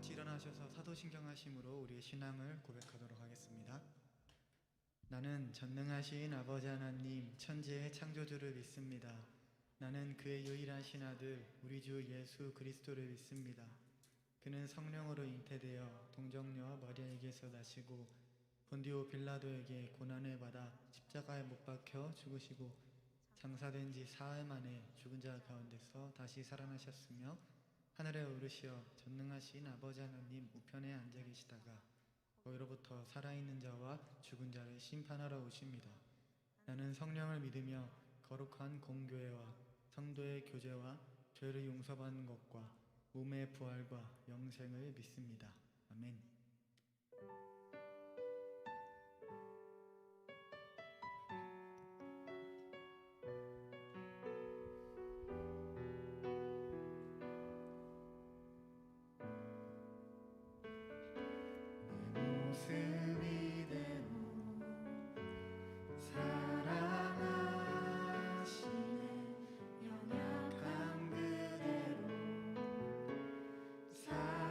같이 일어나셔서 사도신경하심으로 우리의 신앙을 고백하도록 하겠습니다. 나는 전능하신 아버지 하나님 천지의 창조주를 믿습니다. 나는 그의 유일한 신아들 우리 주 예수 그리스도를 믿습니다. 그는 성령으로 잉태되어 동정녀 마리아에게서 나시고 본디오 빌라도에게 고난을 받아 십자가에 못 박혀 죽으시고 장사된 지 사흘 만에 죽은 자 가운데서 다시 살아나셨으며 하늘에 오르시어 전능하신 아버지 하나님 우편에 앉아 계시다가 거기로부터 살아있는 자와 죽은 자를 심판하러 오십니다. 나는 성령을 믿으며 거룩한 공교회와 성도의 교제와 죄를 용서받는 것과 몸의 부활과 영생을 믿습니다. 아멘. 모습 이대로 사랑하시네 연약함 그대로 사랑하시네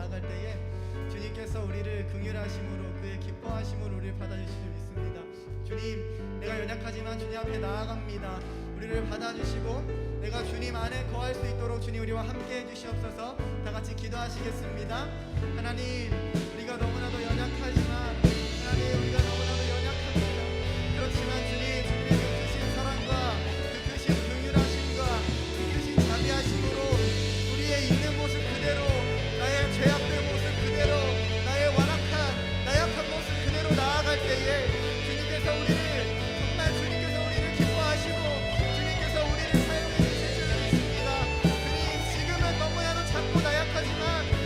나아갈 때에 주님께서 우리를 긍휼하심으로 그의 기뻐하심으로 우리를 받아주실 줄 믿습니다. 주님, 내가 연약하지만 주님 앞에 나아갑니다. 우리를 받아주시고 내가 주님 안에 거할 수 있도록 주님 우리와 함께 해주시옵소서. 다 같이 기도하시겠습니다. 하나님, 우리가 너무나도 연약하지만 하나님, 우리가 너무나도 연약합니다. 그렇지만 주님의 그 크신 사랑과 그 크신 긍휼하심과 그 크신 자비하심으로 우리의 있는 모습 그대로, 나의 죄악된 모습 그대로, 나의 나약한 모습 그대로 나아갈 때에 주님께서 우리를 기뻐하시고 주님께서 우리를 사용해 주실 줄 믿습니다. 주님, 지금은 너무나도 작고 나약하지만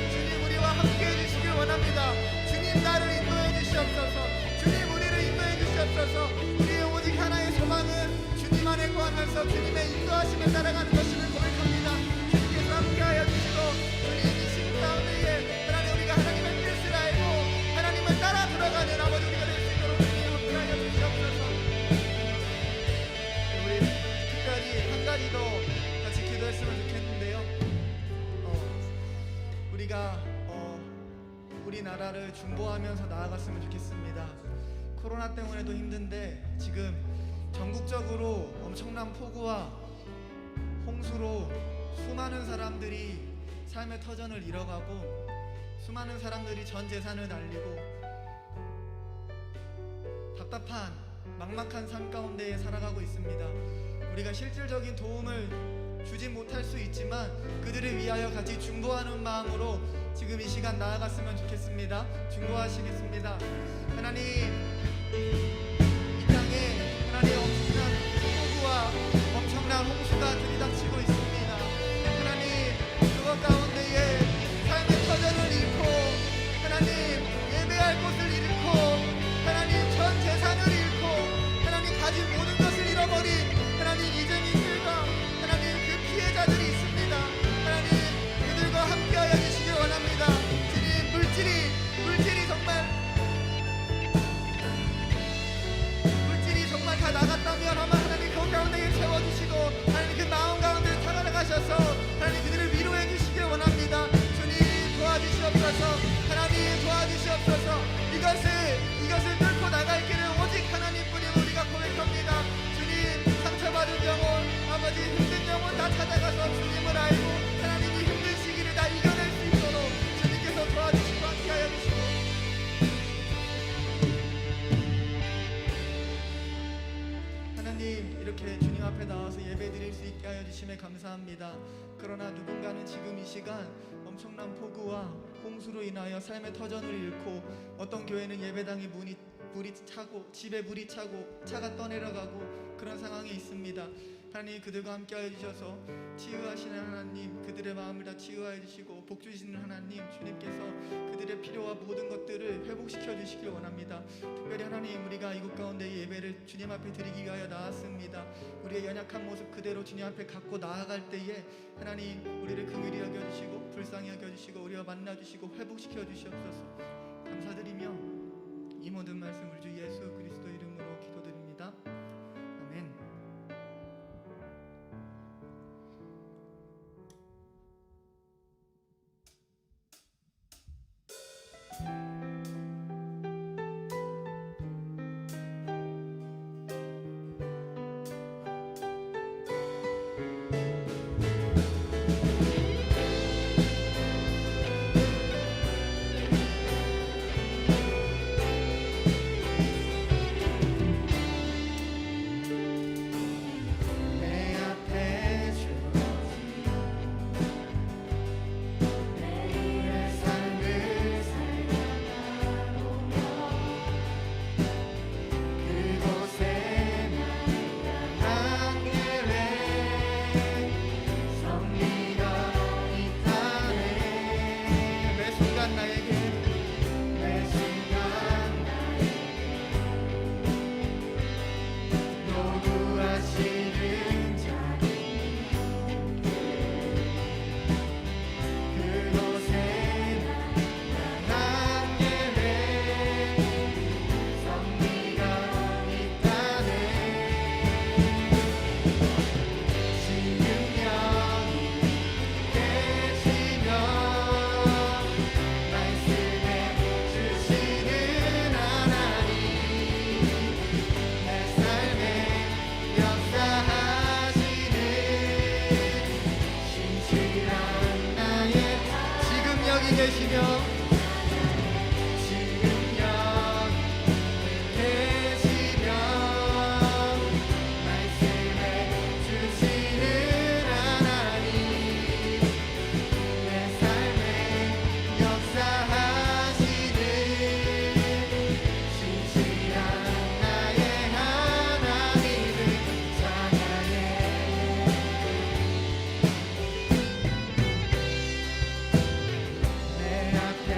주님 우리와 함께 해주시길 원합니다. 주님, 나를 인도해 주시옵소서. 주님, 우리를 인도해 주시옵소서. 우리의 오직 하나의 소망은 주님 안에 거하면서 주님의 인도하심을 따라가는 것임을 고백합니다. 주님께서 함께하여 주시고 주님 이 시간 가운데에 하나님 우리가 하나님의 뜻을 알고 하나님을 따라 돌아가는 아버지 우리가 될 수 있도록 주님 함께하여 주시옵소서. 우리 특별히 한 가지 더 같이 기도했으면 좋겠는데요. 우리가 우리나라를 중보하면서 나아갔으면 좋겠습니다. 코로나 때문에도 힘든데 지금 전국적으로 엄청난 폭우와 홍수로 수많은 사람들이 삶의 터전을 잃어가고 수많은 사람들이 전 재산을 날리고 답답한 막막한 삶 가운데 살아가고 있습니다. 우리가 실질적인 도움을 주지 못할 수 있지만 그들을 위하여 같이 중보하는 마음으로 지금 이 시간 나아갔으면 좋겠습니다. 중보하시겠습니다. 하나님, 이 땅에 하나님 엄청난 폭우와 엄청난 홍수가 들이닥치고 있습니다. 하나님, 그것 가운데에 삶의 터전을 잃고 하나님 예배할 곳을 잃고 하나님 전 재산을 잃고 하나님 가진 모든 것을 잃어버린 하나님 이재민들과 하나님 그 피해자들이 있습니다. 하나님, 그들과 함께하여 주시길 원합니다. 주님, 물질이 정말 다 나갔다면 아마 하나님 그 가운데에 채워주시고 하나님 그 마음 가운데 살아가셔서 하나님 그들을 위로해 주시길 원합니다. 주님, 도와주시옵소서. 하나님, 도와주시옵소서. 이것을 뚫고 나갈 길은 오직 하나님뿐임을 우리가 고백합니다. 주님, 상처받은 영혼, 아버지 힘든 영혼 다 찾아가서 주님을 알고 하나님이 힘든 시기를 다 이겨낼 수 있도록 주님께서 도와주시고 함께하여 주시고 하나님, 이렇게 주님 앞에 나와서 예배 드릴 수 있게 하여 주심에 감사합니다. 그러나 누군가는 지금 이 시간 엄청난 폭우와 홍수로 인하여 삶의 터전을 잃고 어떤 교회는 예배당에 물이 차고 집에 물이 차고 차가 떠내려가고 그런 상황에 있습니다. 하나님, 그들과 함께하여 주셔서 치유하시는 하나님, 그들의 마음을 다 치유하여 주시고 복 주시는 하나님, 주님께서 그들의 필요와 모든 것들을 회복시켜 주시길 원합니다. 특별히 하나님, 우리가 이곳 가운데 예배를 주님 앞에 드리기 위하여 나왔습니다. 우리의 연약한 모습 그대로 주님 앞에 갖고 나아갈 때에 하나님, 우리를 긍휼히 여겨주시고 불쌍히 여겨주시고 우리와 만나주시고 회복시켜 주시옵소서. 감사드리며 이 모든 말씀을 주 예수 그리스도 이름으로 기도드립니다. 아멘. 여기 계시며 지금 여기 계시며 말씀해 주시는 하나님 내 삶에 역사하시는 신실한 나의 하나님을 찬양해 내 앞에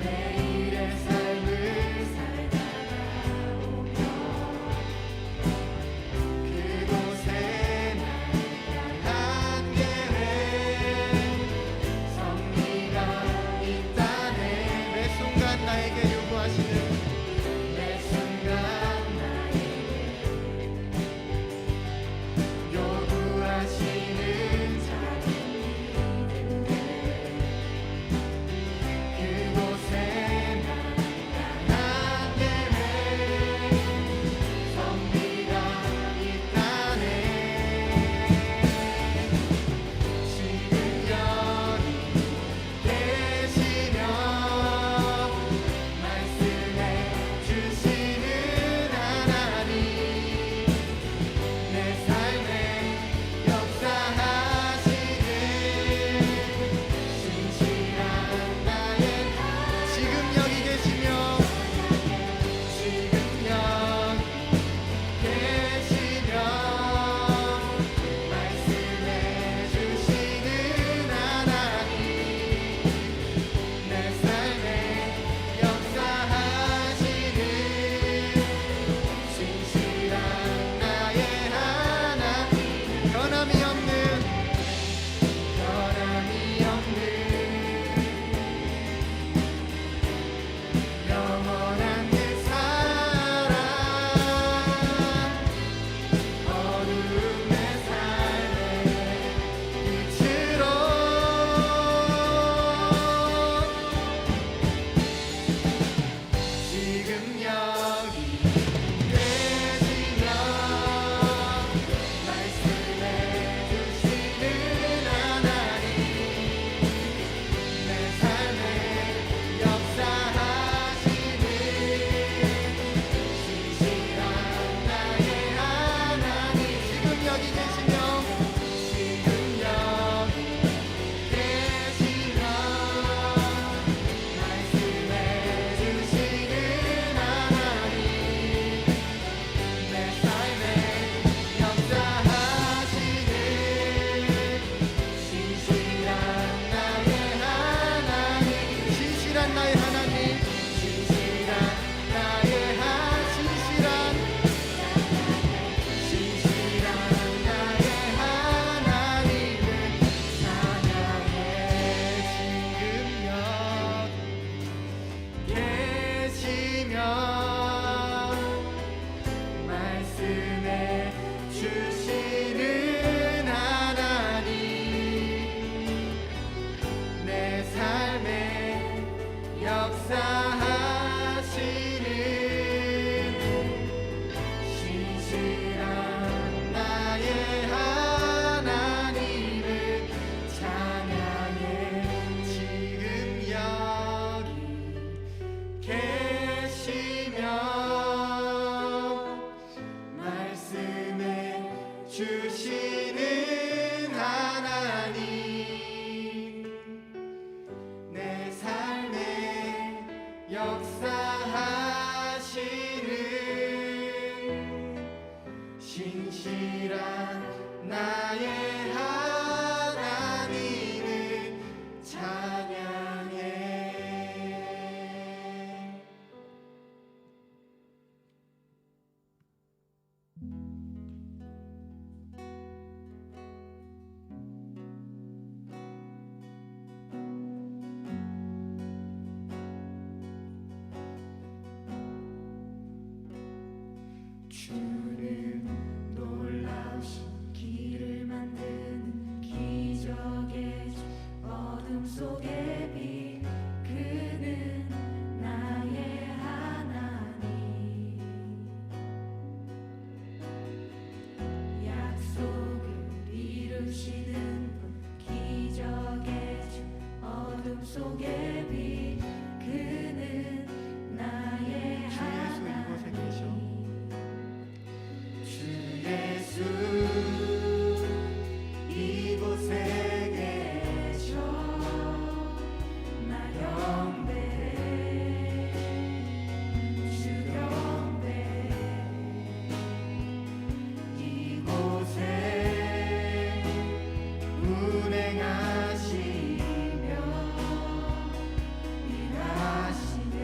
매일의 삶을 살다가 오며 그곳에 나를 향한 계획 섭리가 있다네 매 순간 나에게 요구하시는 매 순간 나에게 요구하시는 작은 일들 그곳에 나를 향한 계획 섭리가 있다네 지금 여기 계시며 말씀해 주시는 하나님 내 삶에 역사하시는 신실한 나의 지금 여기 계시며 지금 여기 계시며 말씀해 주시는 하나님 내 삶에 역사하시는 신실한 나의 하나님 변함이 없는 영원한 그 사랑 어둠의 삶의 빛으로 지금 여기 계시며 말씀해 주시는 하나님 내 삶에 역사하시는 신실한 나의 하나님 지금 여기 계시며 지금 여기 계시며 말씀해 주시는 하나님 내 삶에 역사하시는 신실한 나의 하나님 신실한 나의 하나님 신실한 나의 신실한 나의 하나님을 찬양해 지금 여기 계시며 말씀해 주시는 하나님 내 삶에 역사하시는 신실한 나의 하나님을 찬양해 지금 여기 계시며 말씀해 주시는 하나님 내 삶에 역사하시는 신실한 나의 하나님을 찬양해 주는 놀라우신 길을 만드는 기적의 주 어둠 속의 빛 그는 나의 하나님 약속을 이루시는 분 속의 빛 그는 나의 주 예수 이곳에 계셔. 주 예수 이곳에 계셔. 나 경배해 주 경배해. 이곳에 운행하시며 일하시네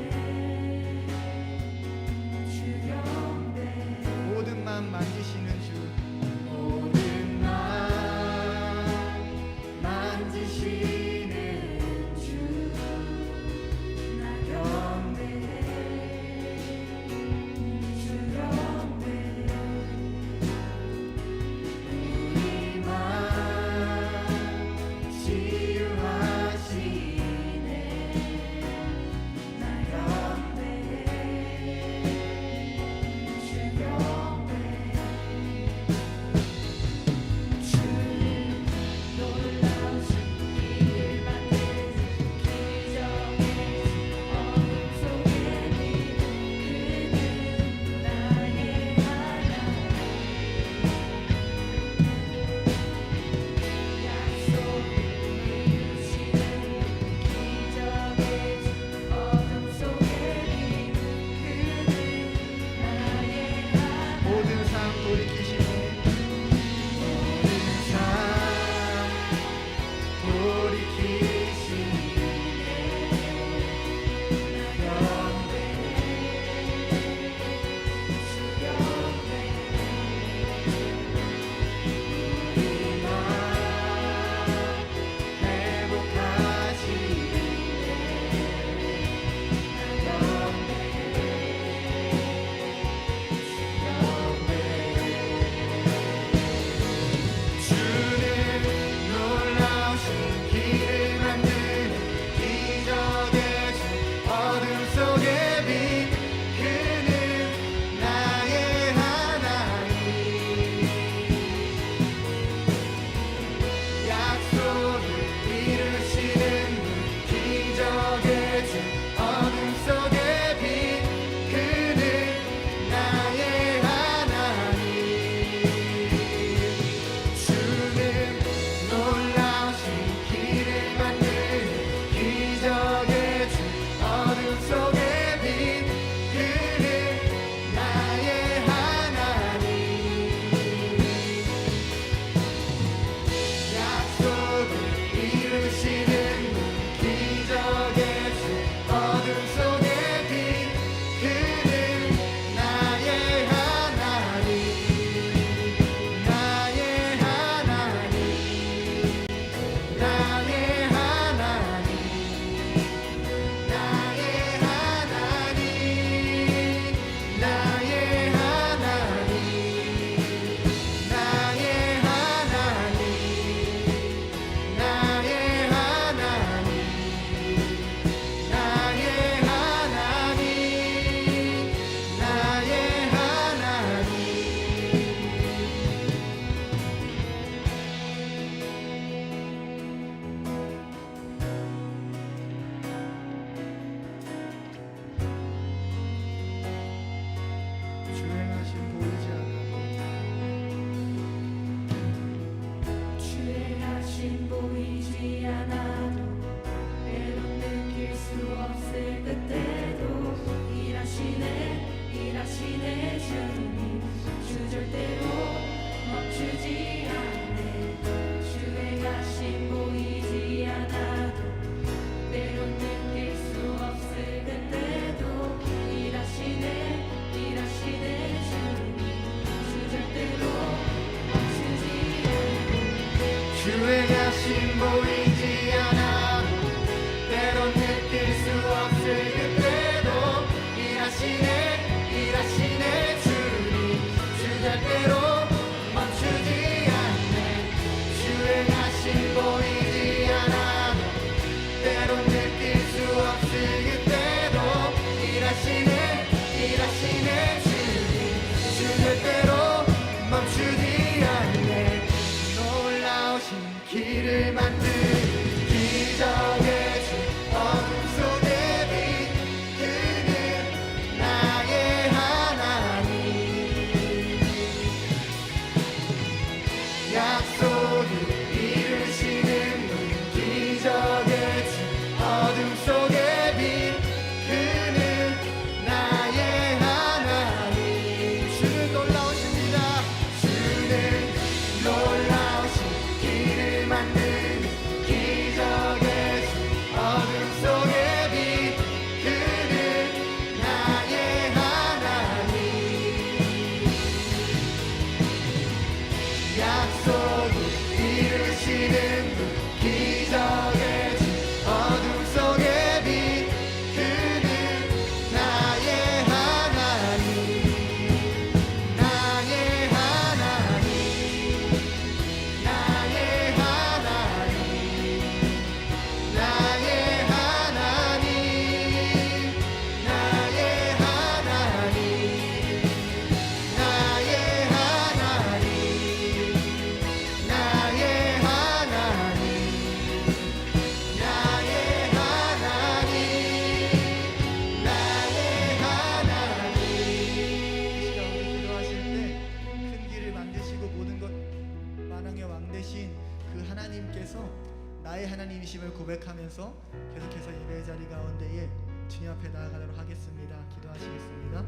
주 경배해. 모든 맘 만지시는 주, 모든 맘 만지시는 주 나 경배해 주 경배해. 우리 맘 치유하시네 나 경배해 주 경배해. 주님 놀라우신 일을 만드신 기적의 어둠 속의 빛 그는 나의 하나님. 약속을 이루시는 기적의 어둠 속의 빛 그는 나의 하나님. 모든 삶 돌이키시네. 모든 삶 돌이키시네. 나 경배해 주 경배해. 우리 맘 회복하시네. 나 경배해 주 주는 놀라우신 길을 만드는 기적의 주, 어둠 속의 빛 그는 나의 하나님. 약속을 이루시는 분, 기적의 주, 어둠 속의 빛 그는 나의 하나님. 주는 놀라우신 길을 만드는 기적의 주, 어둠 속의 빛 그는 나의 하나님. 약속을 이루시는 분, 기적의 주, 어둠 속의 빛 그는 나의 하나님. 나의 하나님, 나의 하나님, 나의 하나님, 나의 하나님, 나의 하나님, 나의 하나님, 나의 하나님, 나의 하나님. 주행하신 보이지 않아도 주의 하신 보이지 않아도 때론 느낄 수 없을 그때도 일하시네 주님. 주 절대로 멈추지 않네. 주의 하신 보이지 않아도 때론 느낄 수 없을 그때도 일하시네 주님. 주 절대로 멈추지 않네. 주행하신 보이지 않아도 때론 느낄 수 없을 그때도 일하시네 주님. 주 절대로 멈추지 않네. 주행하신 보이지 않아도 때론 느낄 수 없을 그때도 일하시네 주님. 주 절대로 멈추지 않네. 놀라우신 길을 만드는 기적의 주, 그 하나님께서 나의 하나님이심을 고백하면서 계속해서 예배의 자리 가운데에 주님 앞에 나아가도록 하겠습니다. 기도하시겠습니다.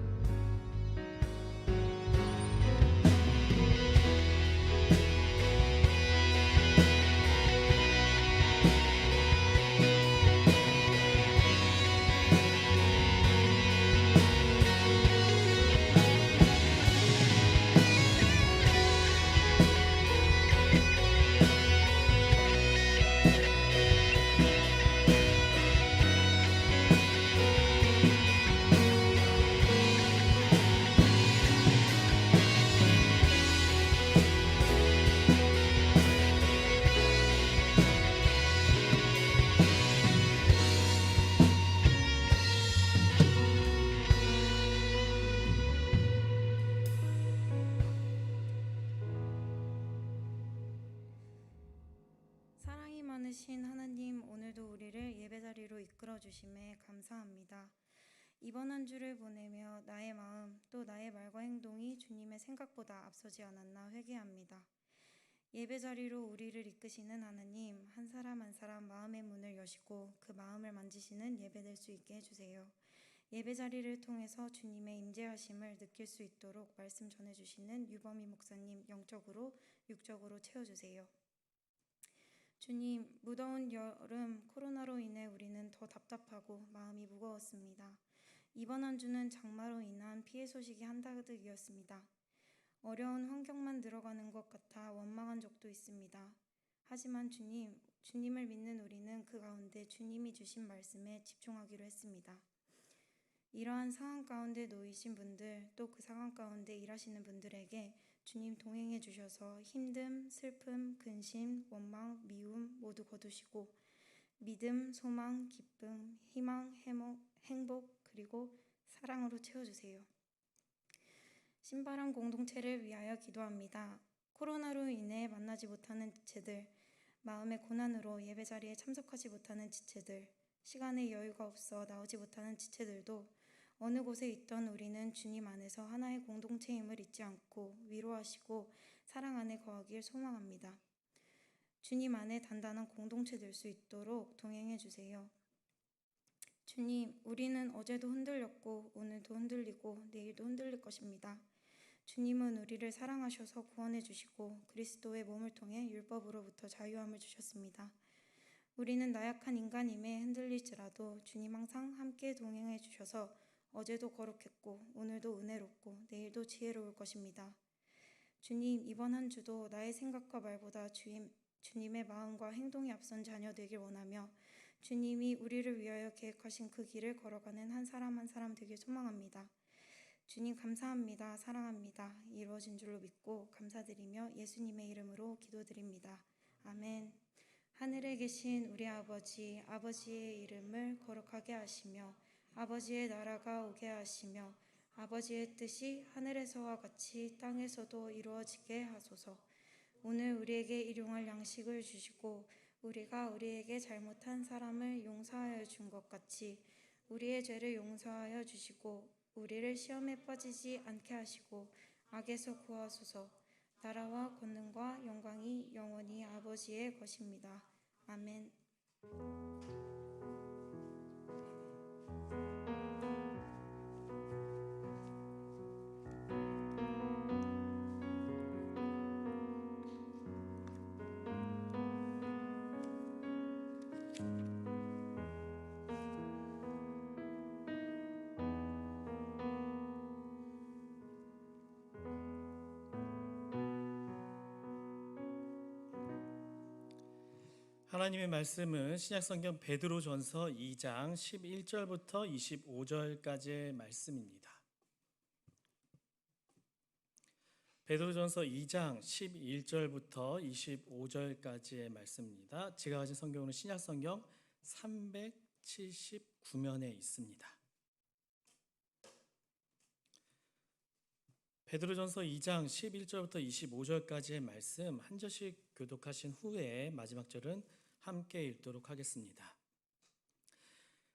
사랑이 많으신 하나님, 오늘도 우리를 예배자리로 이끌어 주심에 감사합니다. 이번 한 주를 보내며 나의 마음 또 나의 말과 행동이 주님의 생각보다 앞서지 않았나 회개합니다. 예배자리로 우리를 이끄시는 하나님, 한 사람 한 사람 마음의 문을 여시고 그 마음을 만지시는 예배될 수 있게 해주세요. 예배자리를 통해서 주님의 임재하심을 느낄 수 있도록 말씀 전해주시는 유범희 목사님 영적으로 육적으로 채워주세요. 주님, 무더운 여름 코로나로 인해 우리는 더 답답하고 마음이 무거웠습니다. 이번 한 주는 장마로 인한 피해 소식이 한가득이었습니다. 어려운 환경만 늘어가는 것 같아 원망한 적도 있습니다. 하지만 주님을 믿는 우리는 그 가운데 주님이 주신 말씀에 집중하기로 했습니다. 이러한 상황 가운데 놓이신 분들, 또 그 상황 가운데 일하시는 분들에게 주님 동행해 주셔서 힘듦, 슬픔, 근심, 원망, 미움 모두 거두시고 믿음, 소망, 기쁨, 희망, 행복 그리고 사랑으로 채워주세요. 신바람 공동체를 위하여 기도합니다. 코로나로 인해 만나지 못하는 지체들, 마음의 고난으로 예배자리에 참석하지 못하는 지체들, 시간에 여유가 없어 나오지 못하는 지체들도 어느 곳에 있던 우리는 주님 안에서 하나의 공동체임을 잊지 않고 위로하시고 사랑 안에 거하길 소망합니다. 주님 안에 단단한 공동체 될 수 있도록 동행해 주세요. 주님, 우리는 어제도 흔들렸고 오늘도 흔들리고 내일도 흔들릴 것입니다. 주님은 우리를 사랑하셔서 구원해 주시고 그리스도의 몸을 통해 율법으로부터 자유함을 주셨습니다. 우리는 나약한 인간임에 흔들릴지라도 주님 항상 함께 동행해 주셔서 어제도 거룩했고 오늘도 은혜롭고 내일도 지혜로울 것입니다. 주님, 이번 한 주도 나의 생각과 말보다 주님의 마음과 행동이 앞선 자녀 되길 원하며 주님이 우리를 위하여 계획하신 그 길을 걸어가는 한 사람 한 사람 되길 소망합니다. 주님 감사합니다. 사랑합니다. 이루어진 줄로 믿고 감사드리며 예수님의 이름으로 기도드립니다. 아멘. 하늘에 계신 우리 아버지, 아버지의 이름을 거룩하게 하시며 아버지의 나라가 오게 하시며 아버지의 뜻이 하늘에서와 같이 땅에서도 이루어지게 하소서. 오늘 우리에게 일용할 양식을 주시고 우리가 우리에게 잘못한 사람을 용서하여 준 것 같이 우리의 죄를 용서하여 주시고 우리를 시험에 빠지지 않게 하시고 악에서 구하소서. 나라와 권능과 영광이 영원히 아버지의 것입니다. 아멘. 하나님의 말씀은 신약성경 베드로전서 2장 11절부터 25절까지의 말씀입니다. 베드로전서 2장 11절부터 25절까지의 말씀입니다. 제가 가진 성경은 신약성경 379면에 있습니다. 베드로전서 2장 11절부터 25절까지의 말씀 한 절씩 교독하신 후에 마지막 절은 함께 읽도록 하겠습니다.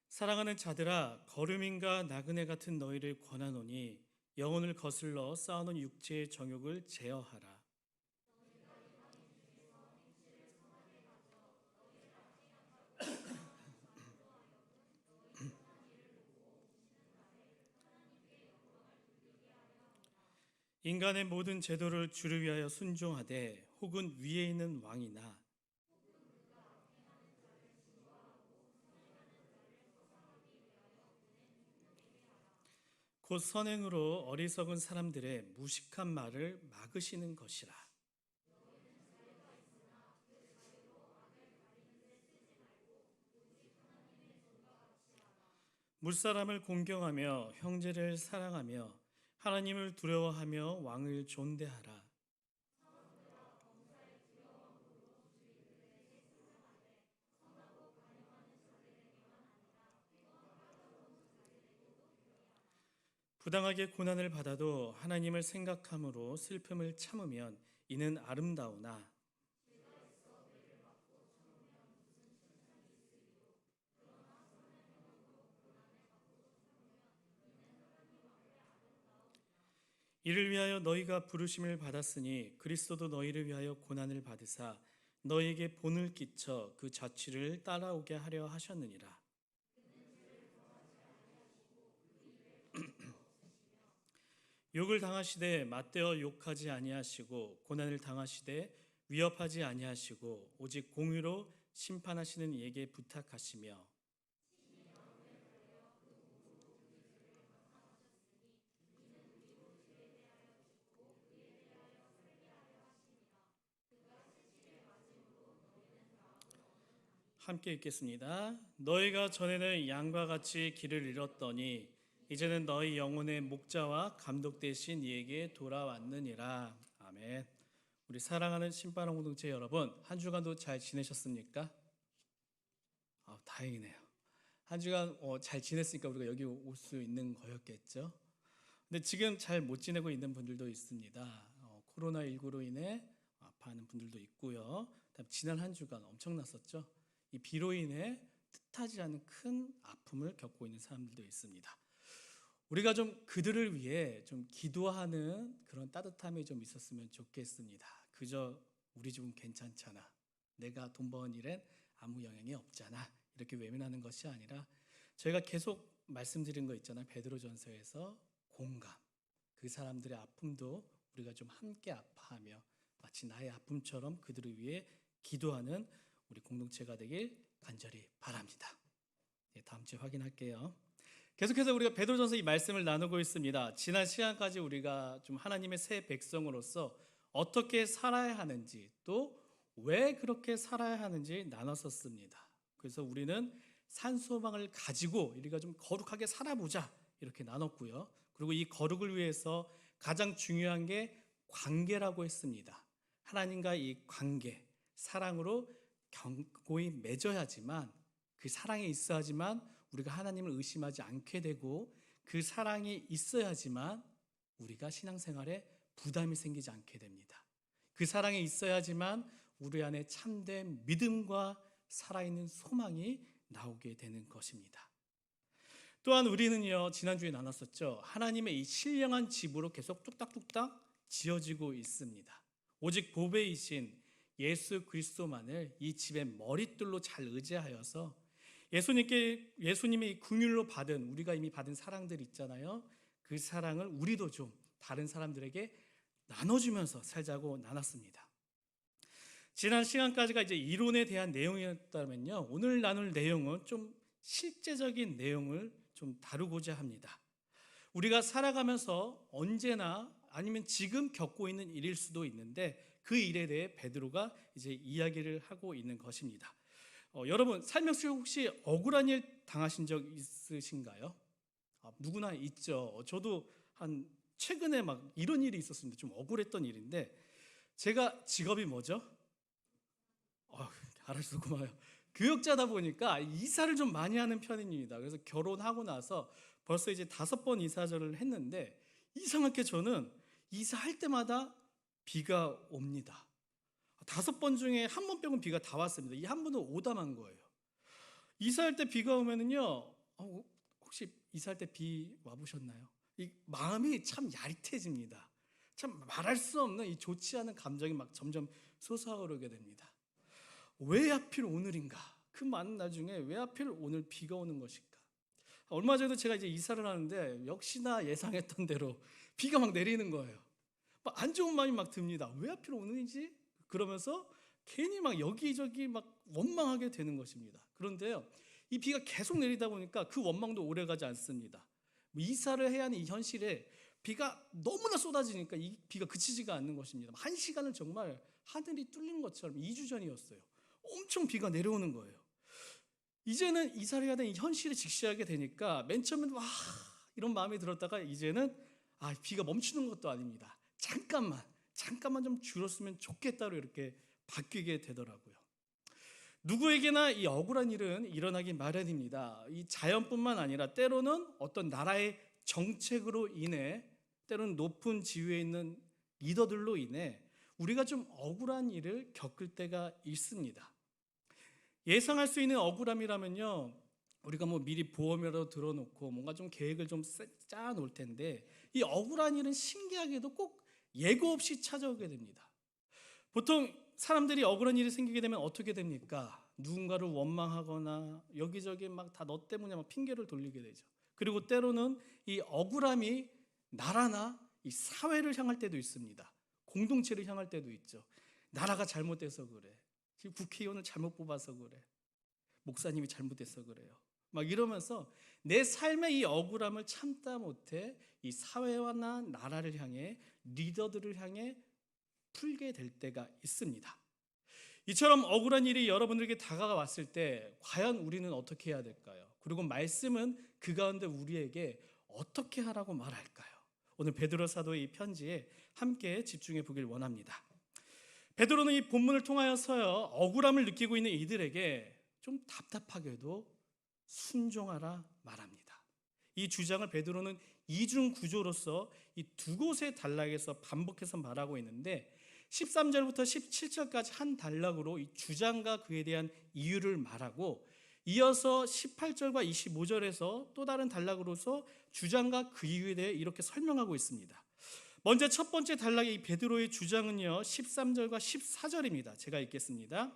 사랑하는 자들아, 거름인과 나그네 같은 너희를 권하노니 영혼을 거슬러 쌓아놓은 육체의 정욕을 제어하라. 인간의 모든 제도를 주를 위하여 순종하되 혹은 위에 있는 왕이나 곧 선행으로 어리석은 사람들의 무식한 말을 막으시는 것이라. 물사람을 공경하며 형제를 사랑하며 하나님을 두려워하며 왕을 존대하라. 부당하게 고난을 받아도 하나님을 생각함으로 슬픔을 참으면 이는 아름다우나 이를 위하여 너희가 부르심을 받았으니 그리스도도 너희를 위하여 고난을 받으사 너희에게 본을 끼쳐 그 자취를 따라오게 하려 하셨느니라. 욕을 당하시되 맞대어 욕하지 아니하시고 고난을 당하시되 위협하지 아니하시고 오직 공의로 심판하시는 이에게 부탁하시며 함께 읽겠습니다. 너희가 전에는 양과 같이 길을 잃었더니 이제는 너희 영혼의 목자와 감독 되신 이에게 돌아왔느니라. 아멘. 우리 사랑하는 신바람 공동체 여러분, 한 주간도 잘 지내셨습니까? 다행이네요. 한 주간 잘 지냈으니까 우리가 여기 올 수 있는 거였겠죠. 근데 지금 잘 못 지내고 있는 분들도 있습니다. 코로나19로 인해 아파하는 분들도 있고요. 지난 한 주간 엄청났었죠. 이 비로 인해 뜻하지 않은 큰 아픔을 겪고 있는 사람들도 있습니다. 우리가 좀 그들을 위해 좀 기도하는 그런 따뜻함이 좀 있었으면 좋겠습니다. 그저 우리 집은 괜찮잖아, 내가 돈 버는 일엔 아무 영향이 없잖아, 이렇게 외면하는 것이 아니라 저희가 계속 말씀드린 거 있잖아요. 베드로전서에서 공감, 그 사람들의 아픔도 우리가 좀 함께 아파하며 마치 나의 아픔처럼 그들을 위해 기도하는 우리 공동체가 되길 간절히 바랍니다. 다음 주에 확인할게요. 계속해서 우리가 베드로전서 이 말씀을 나누고 있습니다. 지난 시간까지 우리가 좀 하나님의 새 백성으로서 어떻게 살아야 하는지 또 왜 그렇게 살아야 하는지 나눴었습니다. 그래서 우리는 산소망을 가지고 우리가 좀 거룩하게 살아보자 이렇게 나눴고요. 그리고 이 거룩을 위해서 가장 중요한 게 관계라고 했습니다. 하나님과 이 관계, 사랑으로 견고히 맺어야지만, 그 사랑이 있어야지만 우리가 하나님을 의심하지 않게 되고, 그 사랑이 있어야지만 우리가 신앙생활에 부담이 생기지 않게 됩니다. 그 사랑이 있어야지만 우리 안에 참된 믿음과 살아있는 소망이 나오게 되는 것입니다. 또한 우리는요, 지난주에 나눴었죠. 하나님의 이 신령한 집으로 계속 뚝딱뚝딱 지어지고 있습니다. 오직 보배이신 예수 그리스도만을 이 집의 머릿돌로 잘 의지하여서 예수님의 긍휼로 받은, 우리가 이미 받은 사랑들 있잖아요. 그 사랑을 우리도 좀 다른 사람들에게 나눠주면서 살자고 나눴습니다. 지난 시간까지가 이제 이론에 대한 내용이었다면요, 오늘 나눌 내용은 좀 실제적인 내용을 좀 다루고자 합니다. 우리가 살아가면서 언제나 아니면 지금 겪고 있는 일일 수도 있는데, 그 일에 대해 베드로가 이제 이야기를 하고 있는 것입니다. 여러분, 살면서 혹시 억울한 일 당하신 적 있으신가요? 누구나 있죠. 저도 한 최근에 막 이런 일이 있었습니다. 좀 억울했던 일인데, 제가 직업이 뭐죠? 알아주셔서 고마워요. 교역자다 보니까 이사를 좀 많이 하는 편입니다. 그래서 결혼하고 나서 벌써 이제 5번 이사절을 했는데, 이상하게 저는 이사할 때마다 비가 옵니다. 5번 중에 한 번 빼고는 비가 다 왔습니다. 이 한 번은 오담한 거예요. 이사할 때 비가 오면은요, 혹시 이사할 때 비 와보셨나요? 이 마음이 참 야릿해집니다. 참 말할 수 없는 이 좋지 않은 감정이 막 점점 솟아오르게 됩니다. 왜 하필 오늘인가? 그 많은 나중에 왜 하필 오늘 비가 오는 것일까? 얼마 전에도 제가 이제 이사를 하는데 역시나 예상했던 대로 비가 막 내리는 거예요. 막 안 좋은 마음이 막 듭니다. 왜 하필 오는지? 그러면서 괜히 막 여기저기 막 원망하게 되는 것입니다. 그런데요, 이 비가 계속 내리다 보니까 그 원망도 오래가지 않습니다. 이사를 해야 하는 이 현실에 비가 너무나 쏟아지니까 이 비가 그치지가 않는 것입니다. 한 시간을 정말 하늘이 뚫린 것처럼 2주 전이었어요. 엄청 비가 내려오는 거예요. 이제는 이사를 해야 되는 이 현실에 직시하게 되니까 맨 처음엔 와 이런 마음이 들었다가 이제는 비가 멈추는 것도 아닙니다. 잠깐만 좀 줄었으면 좋겠다로 이렇게 바뀌게 되더라고요. 누구에게나 이 억울한 일은 일어나기 마련입니다. 이 자연뿐만 아니라 때로는 어떤 나라의 정책으로 인해, 때로는 높은 지위에 있는 리더들로 인해 우리가 좀 억울한 일을 겪을 때가 있습니다. 예상할 수 있는 억울함이라면요, 우리가 뭐 미리 보험이라도 들어놓고 뭔가 좀 계획을 좀 짜놓을 텐데, 이 억울한 일은 신기하게도 꼭 예고 없이 찾아오게 됩니다. 보통 사람들이 억울한 일이 생기게 되면 어떻게 됩니까? 누군가를 원망하거나 여기저기 막 다 너 때문에 막 핑계를 돌리게 되죠. 그리고 때로는 이 억울함이 나라나 이 사회를 향할 때도 있습니다. 공동체를 향할 때도 있죠. 나라가 잘못돼서 그래. 지금 국회의원을 잘못 뽑아서 그래. 목사님이 잘못돼서 그래요. 막 이러면서 내 삶의 이 억울함을 참다 못해 이 사회와나 나라를 향해, 리더들을 향해 풀게 될 때가 있습니다. 이처럼 억울한 일이 여러분들에게 다가왔을 때 과연 우리는 어떻게 해야 될까요? 그리고 말씀은 그 가운데 우리에게 어떻게 하라고 말할까요? 오늘 베드로 사도의 이 편지에 함께 집중해 보길 원합니다. 베드로는 이 본문을 통하여서요, 억울함을 느끼고 있는 이들에게 좀 답답하게도 순종하라 말합니다. 이 주장을 베드로는 이중 구조로서 이 두 곳의 단락에서 반복해서 말하고 있는데, 13절부터 17절까지 한 단락으로 이 주장과 그에 대한 이유를 말하고, 이어서 18절과 25절에서 또 다른 단락으로서 주장과 그 이유에 대해 이렇게 설명하고 있습니다. 먼저 첫 번째 단락의 이 베드로의 주장은요, 13절과 14절입니다. 제가 읽겠습니다.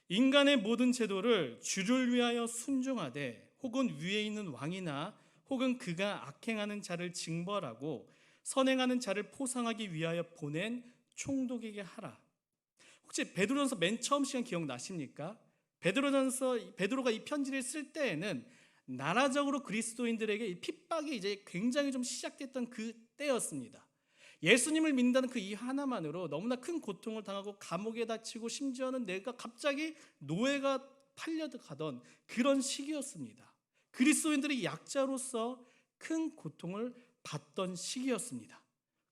인간의 모든 제도를 주를 위하여 순종하되 혹은 위에 있는 왕이나 혹은 그가 악행하는 자를 징벌하고 선행하는 자를 포상하기 위하여 보낸 총독에게 하라. 혹시 베드로전서 맨 처음 시간 기억나십니까? 베드로가 이 편지를 쓸 때에는 나라적으로 그리스도인들에게 이 핍박이 이제 굉장히 좀 시작됐던 그 때였습니다. 예수님을 믿는다는 그 이유 하나만으로 너무나 큰 고통을 당하고 감옥에 갇히고 심지어는 내가 갑자기 노예가 팔려가던 그런 시기였습니다. 그리스도인들이 약자로서 큰 고통을 받던 시기였습니다.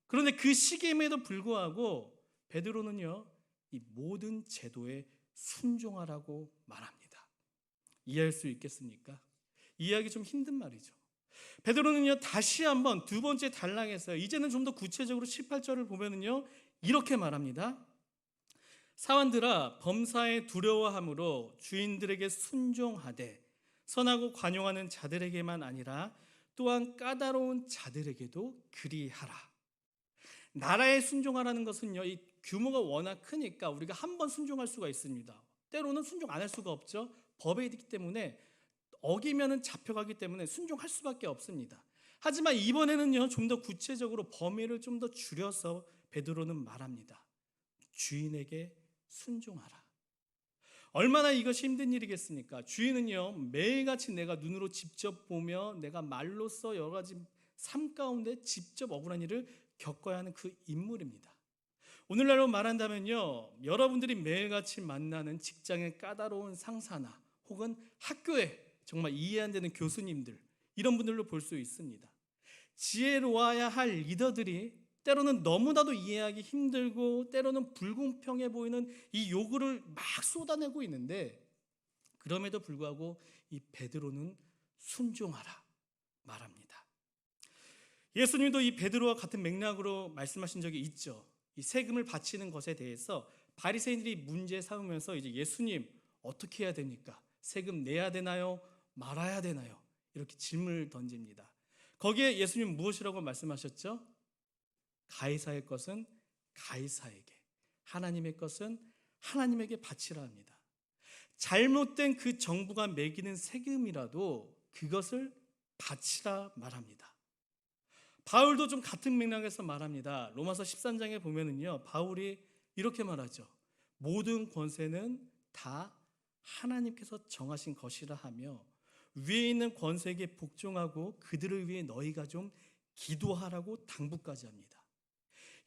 그런데 그 시기임에도 불구하고 베드로는요, 이 모든 제도에 순종하라고 말합니다. 이해할 수 있겠습니까? 이해하기 좀 힘든 말이죠. 베드로는요, 다시 한번 두 번째 단락에서 이제는 좀 더 구체적으로 18절을 보면은요, 이렇게 말합니다. 사원들아, 범사에 두려워함으로 주인들에게 순종하되 선하고 관용하는 자들에게만 아니라 또한 까다로운 자들에게도 그리하라. 나라에 순종하라는 것은요, 이 규모가 워낙 크니까 우리가 한 번 순종할 수가 있습니다. 때로는 순종 안 할 수가 없죠. 법에 있기 때문에 어기면은 잡혀가기 때문에 순종할 수밖에 없습니다. 하지만 이번에는요, 좀 더 구체적으로 범위를 좀 더 줄여서 베드로는 말합니다. 주인에게 순종하라. 얼마나 이것이 힘든 일이겠습니까? 주인은요, 매일같이 내가 눈으로 직접 보며 내가 말로써 여러 가지 삶 가운데 직접 억울한 일을 겪어야 하는 그 인물입니다. 오늘날로 말한다면요, 여러분들이 매일같이 만나는 직장의 까다로운 상사나 혹은 학교에 정말 이해 안 되는 교수님들, 이런 분들로 볼 수 있습니다. 지혜로워야 할 리더들이 때로는 너무나도 이해하기 힘들고 때로는 불공평해 보이는 이 요구를 막 쏟아내고 있는데, 그럼에도 불구하고 이 베드로는 순종하라 말합니다. 예수님도 이 베드로와 같은 맥락으로 말씀하신 적이 있죠. 이 세금을 바치는 것에 대해서 바리새인들이 문제 삼으면서 이제 예수님 어떻게 해야 됩니까? 세금 내야 되나요? 말아야 되나요? 이렇게 질문을 던집니다. 거기에 예수님 무엇이라고 말씀하셨죠? 가이사의 것은 가이사에게, 하나님의 것은 하나님에게 바치라 합니다. 잘못된 그 정부가 매기는 세금이라도 그것을 바치라 말합니다. 바울도 좀 같은 맥락에서 말합니다. 로마서 13장에 보면은요, 바울이 이렇게 말하죠. 모든 권세는 다 하나님께서 정하신 것이라 하며 위에 있는 권세에게 복종하고 그들을 위해 너희가 좀 기도하라고 당부까지 합니다.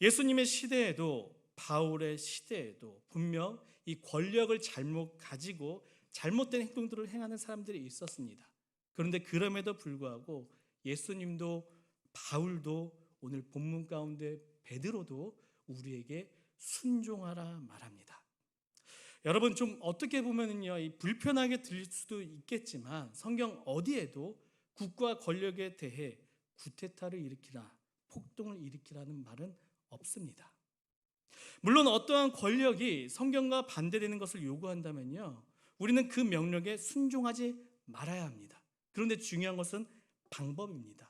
예수님의 시대에도 바울의 시대에도 분명 이 권력을 잘못 가지고 잘못된 행동들을 행하는 사람들이 있었습니다. 그런데 그럼에도 불구하고 예수님도 바울도 오늘 본문 가운데 베드로도 우리에게 순종하라 말합니다. 여러분, 좀 어떻게 보면은요, 이 불편하게 들릴 수도 있겠지만 성경 어디에도 국가 권력에 대해 구테타를 일으키라, 폭동을 일으키라는 말은 없습니다. 물론 어떠한 권력이 성경과 반대되는 것을 요구한다면요, 우리는 그 명령에 순종하지 말아야 합니다. 그런데 중요한 것은 방법입니다.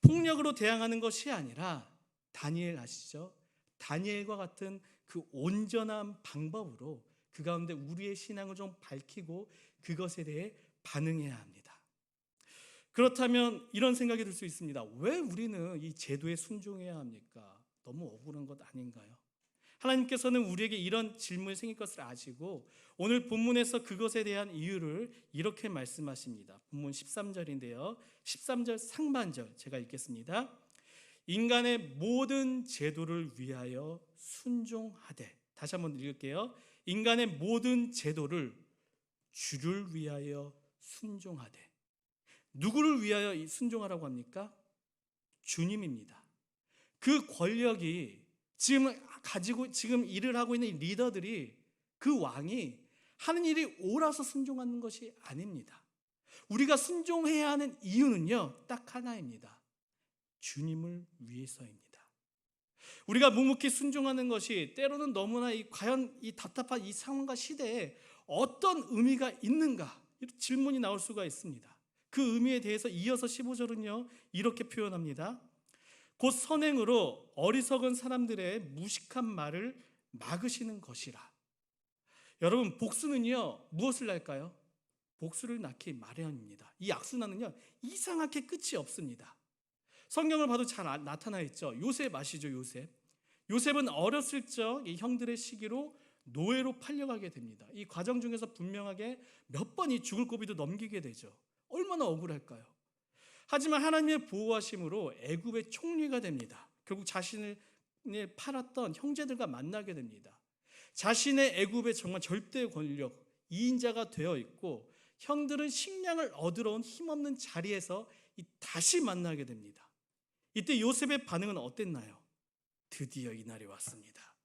폭력으로 대항하는 것이 아니라 다니엘 아시죠? 다니엘과 같은 그 온전한 방법으로 그 가운데 우리의 신앙을 좀 밝히고 그것에 대해 반응해야 합니다. 그렇다면 이런 생각이 들 수 있습니다. 왜 우리는 이 제도에 순종해야 합니까? 너무 억울한 것 아닌가요? 하나님께서는 우리에게 이런 질문이 생길 것을 아시고 오늘 본문에서 그것에 대한 이유를 이렇게 말씀하십니다. 본문 13절인데요. 13절 상반절 제가 읽겠습니다. 인간의 모든 제도를 위하여 순종하되, 다시 한번 읽을게요. 인간의 모든 제도를 주를 위하여 순종하되. 누구를 위하여 순종하라고 합니까? 주님입니다. 그 권력이 지금 일을 하고 있는 리더들이, 그 왕이 하는 일이 옳아서 순종하는 것이 아닙니다. 우리가 순종해야 하는 이유는요, 딱 하나입니다. 주님을 위해서입니다. 우리가 묵묵히 순종하는 것이 때로는 너무나 과연 이 답답한 이 상황과 시대에 어떤 의미가 있는가, 이런 질문이 나올 수가 있습니다. 그 의미에 대해서 이어서 15절은요 이렇게 표현합니다. 곧 선행으로 어리석은 사람들의 무식한 말을 막으시는 것이라. 여러분, 복수는요 무엇을 낳을까요? 복수를 낳기 마련입니다. 이 악순환은요 이상하게 끝이 없습니다. 성경을 봐도 잘 나타나 있죠. 요셉 아시죠? 요셉은 어렸을 적 이 형들의 시기로 노예로 팔려가게 됩니다. 이 과정 중에서 분명하게 몇 번이 죽을 고비도 넘기게 되죠. 얼마나 억울할까요? 하지만 하나님의 보호하심으로 애굽의 총리가 됩니다. 결국 자신을 팔았던 형제들과 만나게 됩니다. 자신의 애굽의 정말 절대 권력 2인자가 되어 있고 형들은 식량을 얻으러 온 힘없는 자리에서 다시 만나게 됩니다. 이때 요셉의 반응은 어땠나요? 드디어 이날이 왔습니다.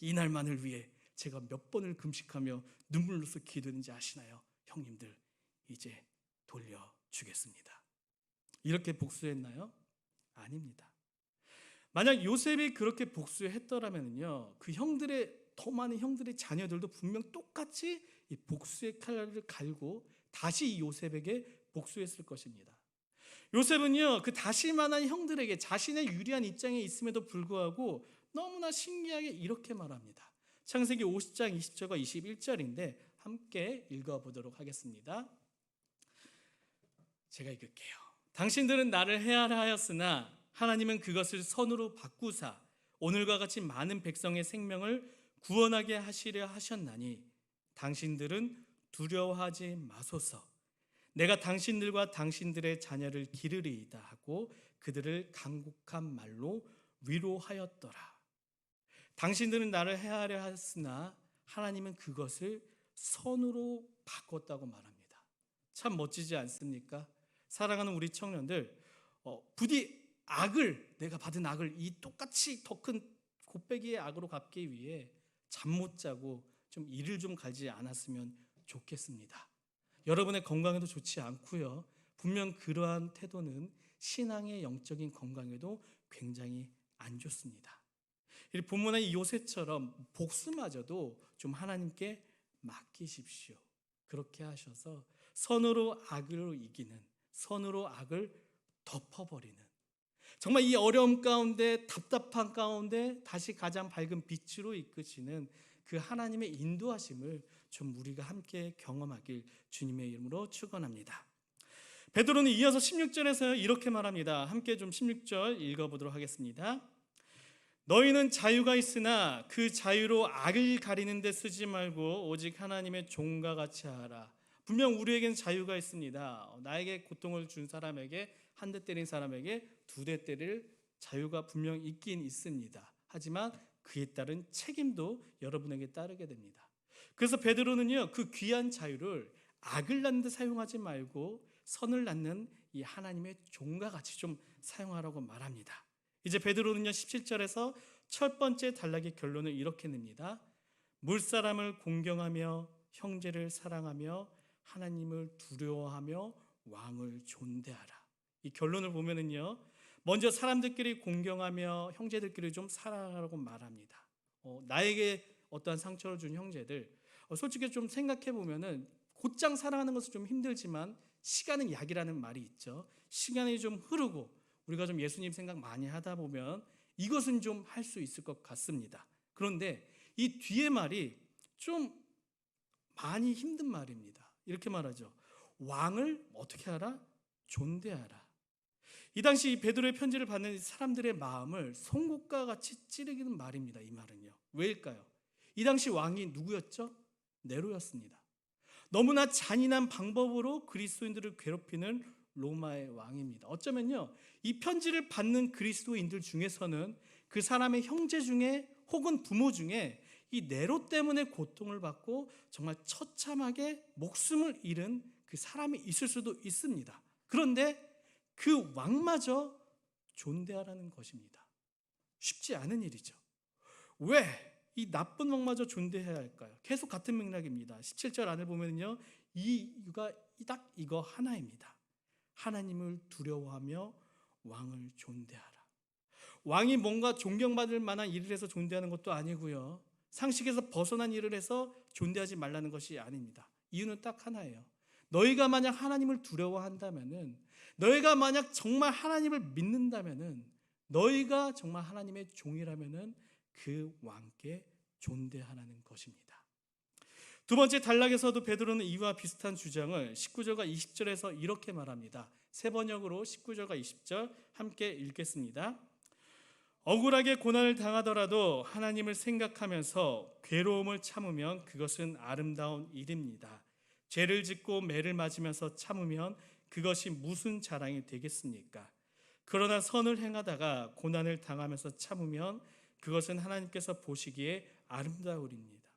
이날만을 위해 제가 몇 번을 금식하며 눈물로써 기도했는지 아시나요? 형님들, 이제 돌려주겠습니다. 이렇게 복수했나요? 아닙니다. 만약 요셉이 그렇게 복수했더라면요, 그 더 많은 형들의 자녀들도 분명 똑같이 이 복수의 칼날을 갈고 다시 이 요셉에게 복수했을 것입니다. 요셉은요, 그 다시만한 형들에게 자신의 유리한 입장에 있음에도 불구하고 너무나 신기하게 이렇게 말합니다. 창세기 50장 20절과 21절인데 함께 읽어보도록 하겠습니다. 제가 읽을게요. 당신들은 나를 해하라 하였으나 하나님은 그것을 선으로 바꾸사 오늘과 같이 많은 백성의 생명을 구원하게 하시려 하셨나니 당신들은 두려워하지 마소서. 내가 당신들과 당신들의 자녀를 기르리이다 하고 그들을 간곡한 말로 위로하였더라. 당신들은 나를 해하려 하였으나 하나님은 그것을 선으로 바꿨다고 말합니다. 참 멋지지 않습니까? 사랑하는 우리 청년들, 부디 내가 받은 악을 이 똑같이 더 큰 곱배기의 악으로 갚기 위해 잠 못 자고 좀 이를 좀 갈지 않았으면 좋겠습니다. 여러분의 건강에도 좋지 않고요. 분명 그러한 태도는 신앙의 영적인 건강에도 굉장히 안 좋습니다. 이 본문의 이 요셉처럼 복수마저도 좀 하나님께 맡기십시오. 그렇게 하셔서 선으로 악을 이기는, 선으로 악을 덮어버리는, 정말 이 어려움 가운데 답답한 가운데 다시 가장 밝은 빛으로 이끄시는 그 하나님의 인도하심을 좀 우리가 함께 경험하길 주님의 이름으로 축원합니다. 베드로는 이어서 16절에서 이렇게 말합니다. 함께 좀 16절 읽어보도록 하겠습니다. 너희는 자유가 있으나 그 자유로 악을 가리는 데 쓰지 말고 오직 하나님의 종과 같이 하라. 분명 우리에겐 자유가 있습니다. 나에게 고통을 준 사람에게 한 대 때린 사람에게 두 대 때릴 자유가 분명 있긴 있습니다. 하지만 그에 따른 책임도 여러분에게 따르게 됩니다. 그래서 베드로는요, 그 귀한 자유를 악을 낳는 데 사용하지 말고 선을 낳는 이 하나님의 종과 같이 좀 사용하라고 말합니다. 이제 베드로는요 17절에서 첫 번째 단락의 결론을 이렇게 냅니다. 물사람을 공경하며 형제를 사랑하며 하나님을 두려워하며 왕을 존대하라. 이 결론을 보면은요, 먼저 사람들끼리 공경하며 형제들끼리 좀 사랑하라고 말합니다. 나에게 어떠한 상처를 준 형제들, 솔직히 좀 생각해 보면은 곧장 사랑하는 것은 좀 힘들지만 시간은 약이라는 말이 있죠. 시간이 좀 흐르고 우리가 좀 예수님 생각 많이 하다 보면 이것은 좀 할 수 있을 것 같습니다. 그런데 이 뒤에 말이 좀 많이 힘든 말입니다. 이렇게 말하죠. 왕을 어떻게 하라? 존대하라. 이 당시 이 베드로의 편지를 받는 사람들의 마음을 송곳과 같이 찌르기는 말입니다. 이 말은요. 왜일까요? 이 당시 왕이 누구였죠? 네로였습니다. 너무나 잔인한 방법으로 그리스도인들을 괴롭히는 로마의 왕입니다. 어쩌면요, 이 편지를 받는 그리스도인들 중에서는 그 사람의 형제 중에 혹은 부모 중에 이 네로 때문에 고통을 받고 정말 처참하게 목숨을 잃은 그 사람이 있을 수도 있습니다. 그런데 그 왕마저 존대하라는 것입니다. 쉽지 않은 일이죠. 왜 이 나쁜 왕마저 존대해야 할까요? 계속 같은 맥락입니다. 17절 안을 보면요, 이유가 딱 이거 하나입니다. 하나님을 두려워하며 왕을 존대하라. 왕이 뭔가 존경받을 만한 일을 해서 존대하는 것도 아니고요, 상식에서 벗어난 일을 해서 존대하지 말라는 것이 아닙니다. 이유는 딱 하나예요. 너희가 만약 하나님을 두려워한다면은, 너희가 만약 정말 하나님을 믿는다면은, 너희가 정말 하나님의 종이라면은 그 왕께 존대하라는 것입니다. 두 번째 단락에서도 베드로는 이와 비슷한 주장을 19절과 20절에서 이렇게 말합니다. 세 번역으로 19절과 20절 함께 읽겠습니다. 억울하게 고난을 당하더라도 하나님을 생각하면서 괴로움을 참으면 그것은 아름다운 일입니다. 죄를 짓고 매를 맞으면서 참으면 그것이 무슨 자랑이 되겠습니까? 그러나 선을 행하다가 고난을 당하면서 참으면 그것은 하나님께서 보시기에 아름다우리입니다.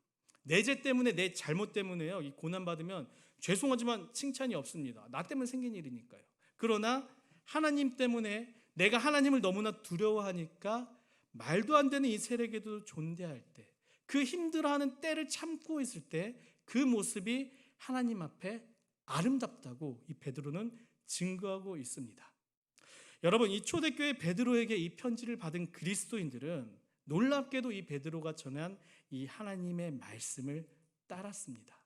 내 죄 때문에, 내 잘못 때문에요, 이 고난받으면 죄송하지만 칭찬이 없습니다. 나 때문에 생긴 일이니까요. 그러나 하나님 때문에, 내가 하나님을 너무나 두려워하니까 말도 안 되는 이 세력에도 존대할 때, 그 힘들어하는 때를 참고 있을 때 그 모습이 하나님 앞에 아름답다고 이 베드로는 증거하고 있습니다. 여러분, 이 초대교회 베드로에게 이 편지를 받은 그리스도인들은 놀랍게도 이 베드로가 전한 이 하나님의 말씀을 따랐습니다.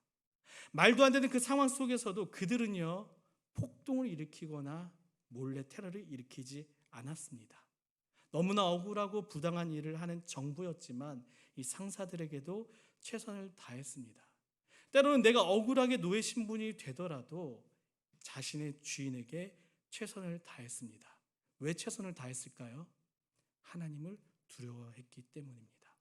말도 안 되는 그 상황 속에서도 그들은요, 폭동을 일으키거나 몰래 테러를 일으키지 않았습니다. 너무나 억울하고 부당한 일을 하는 정부였지만 이 상사들에게도 최선을 다했습니다. 때로는 내가 억울하게 노예 신분이 되더라도 자신의 주인에게 최선을 다했습니다. 왜 최선을 다했을까요? 하나님을 두려워했기 때문입니다.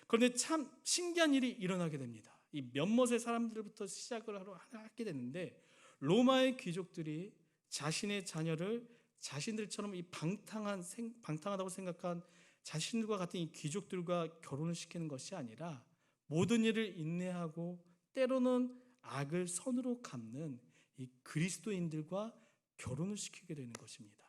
그런데 참 신기한 일이 일어나게 됩니다. 이 몇몇의 사람들부터 시작을 하게 되는데, 로마의 귀족들이 자신의 자녀를 자신들처럼 이 방탕하다고 생각한 자신들과 같은 이 귀족들과 결혼을 시키는 것이 아니라 모든 일을 인내하고 때로는 악을 선으로 갚는 이 그리스도인들과 결혼을 시키게 되는 것입니다.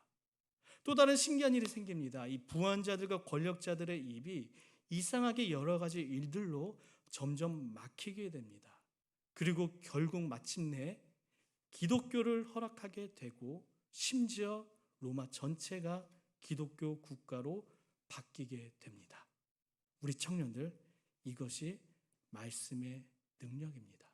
또 다른 신기한 일이 생깁니다. 이 부한자들과 권력자들의 입이 이상하게 여러 가지 일들로 점점 막히게 됩니다. 그리고 결국 마침내 기독교를 허락하게 되고 심지어 로마 전체가 기독교 국가로 바뀌게 됩니다. 우리 청년들, 이것이 말씀의 능력입니다.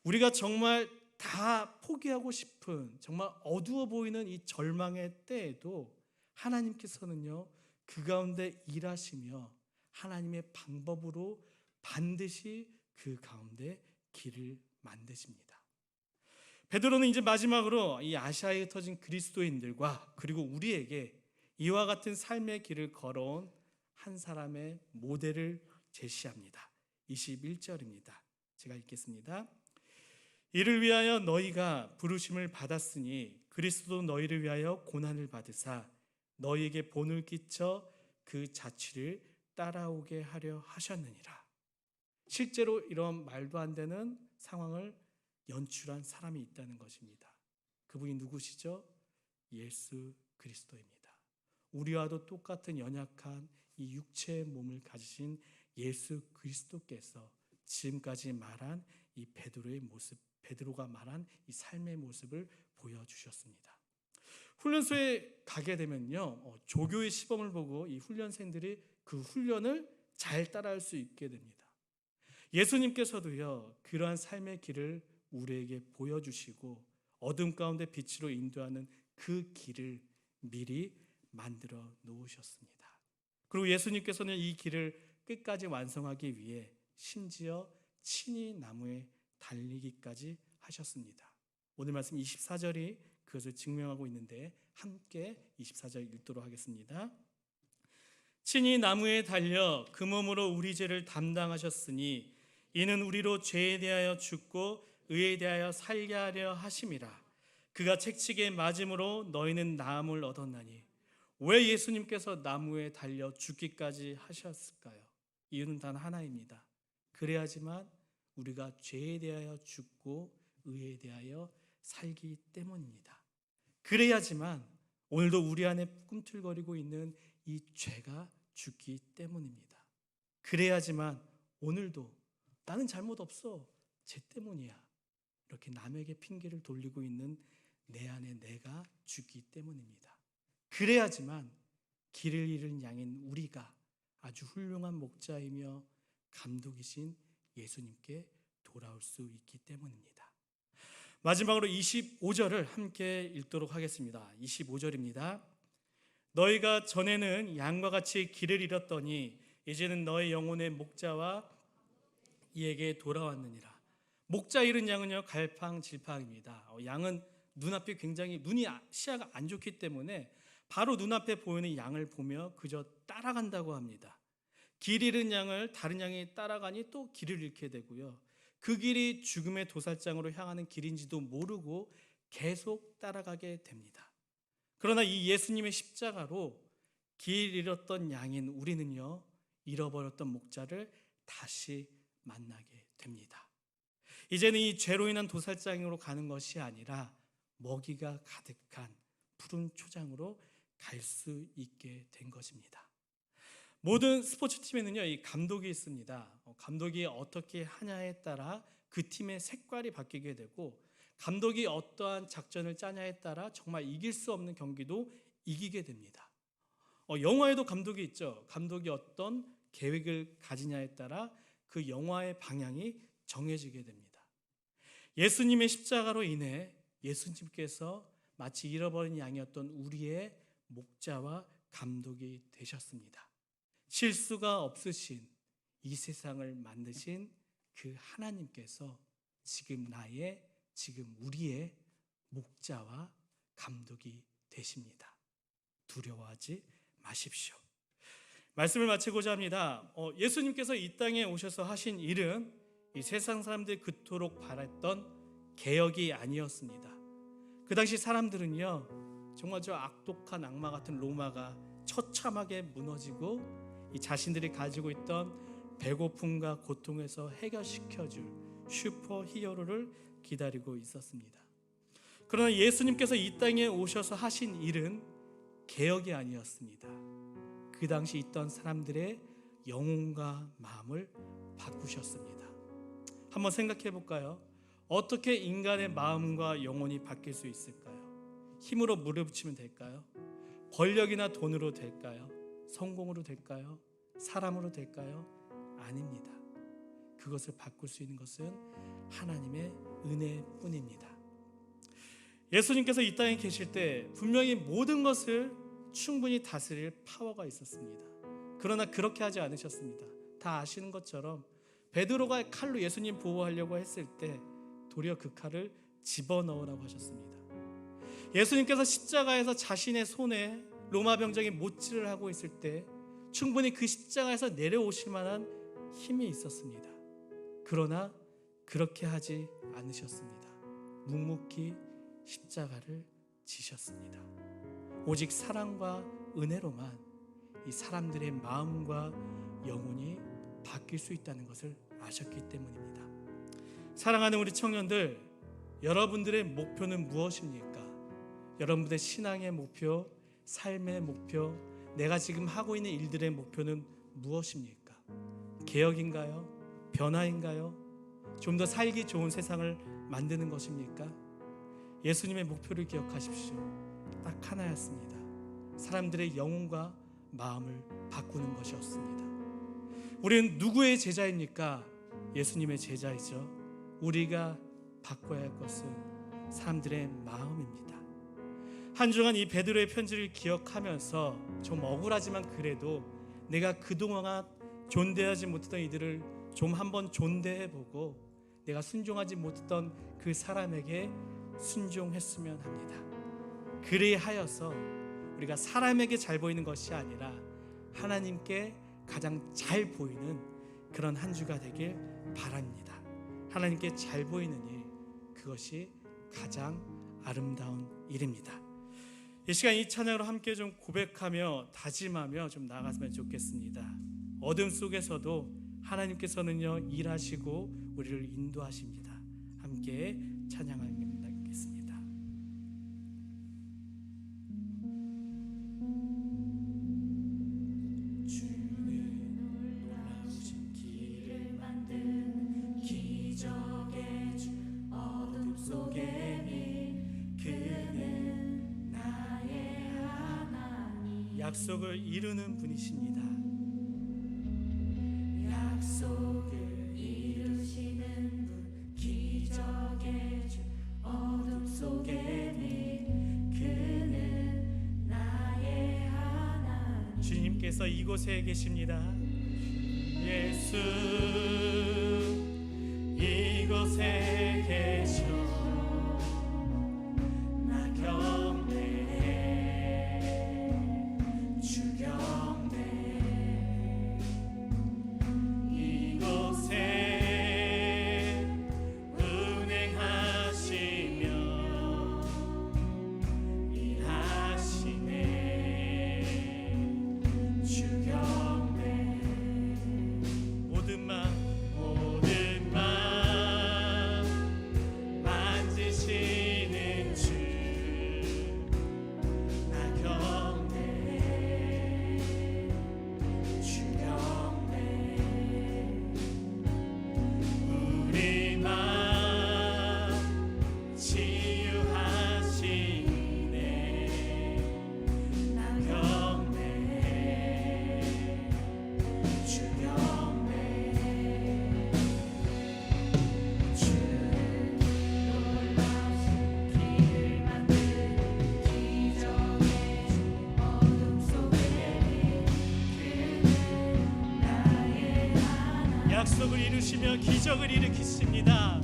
우리가 정말 다 포기하고 싶은, 정말 어두워 보이는 이 절망의 때에도 하나님께서는요, 그 가운데 일하시며 하나님의 방법으로 반드시 그 가운데 길을 만드십니다. 베드로는 이제 마지막으로 이 아시아에 흩어진 그리스도인들과 그리고 우리에게 이와 같은 삶의 길을 걸어온 한 사람의 모델을 제시합니다. 21절입니다. 제가 읽겠습니다. 이를 위하여 너희가 부르심을 받았으니 그리스도 너희를 위하여 고난을 받으사 너희에게 본을 끼쳐 그 자취를 따라오게 하려 하셨느니라. 실제로 이런 말도 안 되는 상황을 연출한 사람이 있다는 것입니다. 그분이 누구시죠? 예수 그리스도입니다. 우리와도 똑같은 연약한 이 육체의 몸을 가지신 예수 그리스도께서 지금까지 말한 이 베드로의 모습, 베드로가 말한 이 삶의 모습을 보여주셨습니다. 훈련소에 가게 되면요, 조교의 시범을 보고 이 훈련생들이 그 훈련을 잘 따라할 수 있게 됩니다. 예수님께서도요, 그러한 삶의 길을 우리에게 보여주시고 어둠 가운데 빛으로 인도하는 그 길을 미리 만들어 놓으셨습니다. 그리고 예수님께서는 이 길을 끝까지 완성하기 위해 심지어 친히 나무에 달리기까지 하셨습니다. 오늘 말씀 24절이 그것을 증명하고 있는데 함께 24절 읽도록 하겠습니다. 친히 나무에 달려 그 몸으로 우리 죄를 담당하셨으니 이는 우리로 죄에 대하여 죽고 의에 대하여 살게 하려 하심이라. 그가 채찍에 맞음으로 너희는 나음을 얻었나니. 왜 예수님께서 나무에 달려 죽기까지 하셨을까요? 이유는 단 하나입니다. 그래야지만 우리가 죄에 대하여 죽고 의에 대하여 살기 때문입니다. 그래야지만 오늘도 우리 안에 꿈틀거리고 있는 이 죄가 죽기 때문입니다. 그래야지만 오늘도 나는 잘못 없어, 쟤 때문이야, 이렇게 남에게 핑계를 돌리고 있는 내 안에 내가 죽기 때문입니다. 그래야지만 길을 잃은 양인 우리가 아주 훌륭한 목자이며 감독이신 예수님께 돌아올 수 있기 때문입니다. 마지막으로 25절을 함께 읽도록 하겠습니다. 25절입니다. 너희가 전에는 양과 같이 길을 잃었더니 이제는 너희 영혼의 목자와 이에게 돌아왔느니라. 목자 잃은 양은요, 갈팡질팡입니다. 양은 눈앞이 굉장히 시야가 안 좋기 때문에 바로 눈앞에 보이는 양을 보며 그저 따라간다고 합니다. 길 잃은 양을 다른 양이 따라가니 또 길을 잃게 되고요, 그 길이 죽음의 도살장으로 향하는 길인지도 모르고 계속 따라가게 됩니다. 그러나 이 예수님의 십자가로 길 잃었던 양인 우리는요, 잃어버렸던 목자를 다시 만나게 됩니다. 이제는 이 죄로 인한 도살장으로 가는 것이 아니라 먹이가 가득한 푸른 초장으로 갈 수 있게 된 것입니다. 모든 스포츠팀에는요, 이 감독이 있습니다. 감독이 어떻게 하냐에 따라 그 팀의 색깔이 바뀌게 되고, 감독이 어떠한 작전을 짜냐에 따라 정말 이길 수 없는 경기도 이기게 됩니다. 영화에도 감독이 있죠. 감독이 어떤 계획을 가지냐에 따라 그 영화의 방향이 정해지게 됩니다. 예수님의 십자가로 인해 예수님께서 마치 잃어버린 양이었던 우리의 목자와 감독이 되셨습니다. 실수가 없으신 이 세상을 만드신 그 하나님께서 지금 우리의 목자와 감독이 되십니다. 두려워하지 마십시오. 말씀을 마치고자 합니다. 예수님께서 이 땅에 오셔서 하신 일은 이 세상 사람들이 그토록 바랐던 개혁이 아니었습니다. 그 당시 사람들은요, 정말 저 악독한 악마 같은 로마가 처참하게 무너지고 이 자신들이 가지고 있던 배고픔과 고통에서 해결시켜줄 슈퍼 히어로를 기다리고 있었습니다. 그러나 예수님께서 이 땅에 오셔서 하신 일은 개혁이 아니었습니다. 그 당시 있던 사람들의 영혼과 마음을 바꾸셨습니다. 한번 생각해 볼까요? 어떻게 인간의 마음과 영혼이 바뀔 수 있을까요? 힘으로 물어붙이면 될까요? 권력이나 돈으로 될까요? 성공으로 될까요? 사람으로 될까요? 아닙니다. 그것을 바꿀 수 있는 것은 하나님의 은혜뿐입니다. 예수님께서 이 땅에 계실 때 분명히 모든 것을 충분히 다스릴 파워가 있었습니다. 그러나 그렇게 하지 않으셨습니다. 다 아시는 것처럼 베드로가 칼로 예수님 보호하려고 했을 때 도리어 그 칼을 집어넣으라고 하셨습니다. 예수님께서 십자가에서 자신의 손에 로마 병정이 못질을 하고 있을 때 충분히 그 십자가에서 내려오실 만한 힘이 있었습니다. 그러나 그렇게 하지 않으셨습니다. 묵묵히 십자가를 지셨습니다. 오직 사랑과 은혜로만 이 사람들의 마음과 영혼이 바뀔 수 있다는 것을 아셨기 때문입니다. 사랑하는 우리 청년들, 여러분들의 목표는 무엇입니까? 여러분들의 신앙의 목표, 삶의 목표, 내가 지금 하고 있는 일들의 목표는 무엇입니까? 개혁인가요? 변화인가요? 좀 더 살기 좋은 세상을 만드는 것입니까? 예수님의 목표를 기억하십시오. 딱 하나였습니다. 사람들의 영혼과 마음을 바꾸는 것이었습니다. 우리는 누구의 제자입니까? 예수님의 제자이죠. 우리가 바꿔야 할 것은 사람들의 마음입니다. 한 주간 이 베드로의 편지를 기억하면서 좀 억울하지만 그래도 내가 그동안 존대하지 못했던 이들을 좀 한번 존대해보고 내가 순종하지 못했던 그 사람에게 순종했으면 합니다. 그리하여서 우리가 사람에게 잘 보이는 것이 아니라 하나님께 가장 잘 보이는 그런 한 주가 되길 바랍니다. 하나님께 잘 보이는 일, 그것이 가장 아름다운 일입니다. 이 시간 이 찬양으로 함께 좀 고백하며 다짐하며 좀 나아갔으면 좋겠습니다. 어둠 속에서도 하나님께서는요 일하시고 우리를 인도하십니다. 함께 찬양하겠습니다. 약속을 이루는 분이십니다. 약속을 이루시는 분, 기적의 주, 어둠 속에 빛, 그는 나의 하나님. 주님께서 이곳에 계십니다. 예수 이곳에 계셔. 나 경배해, 주 경배해. 이곳에 운행하시며 일하시네. 주 경배해. 모든 맘 만지시는 주, 나 경배해, 주 경배해. 우리 맘 치유하시네. 나 경배해, 주 경배해. 약속을 이루시며 기적을 일으키십니다.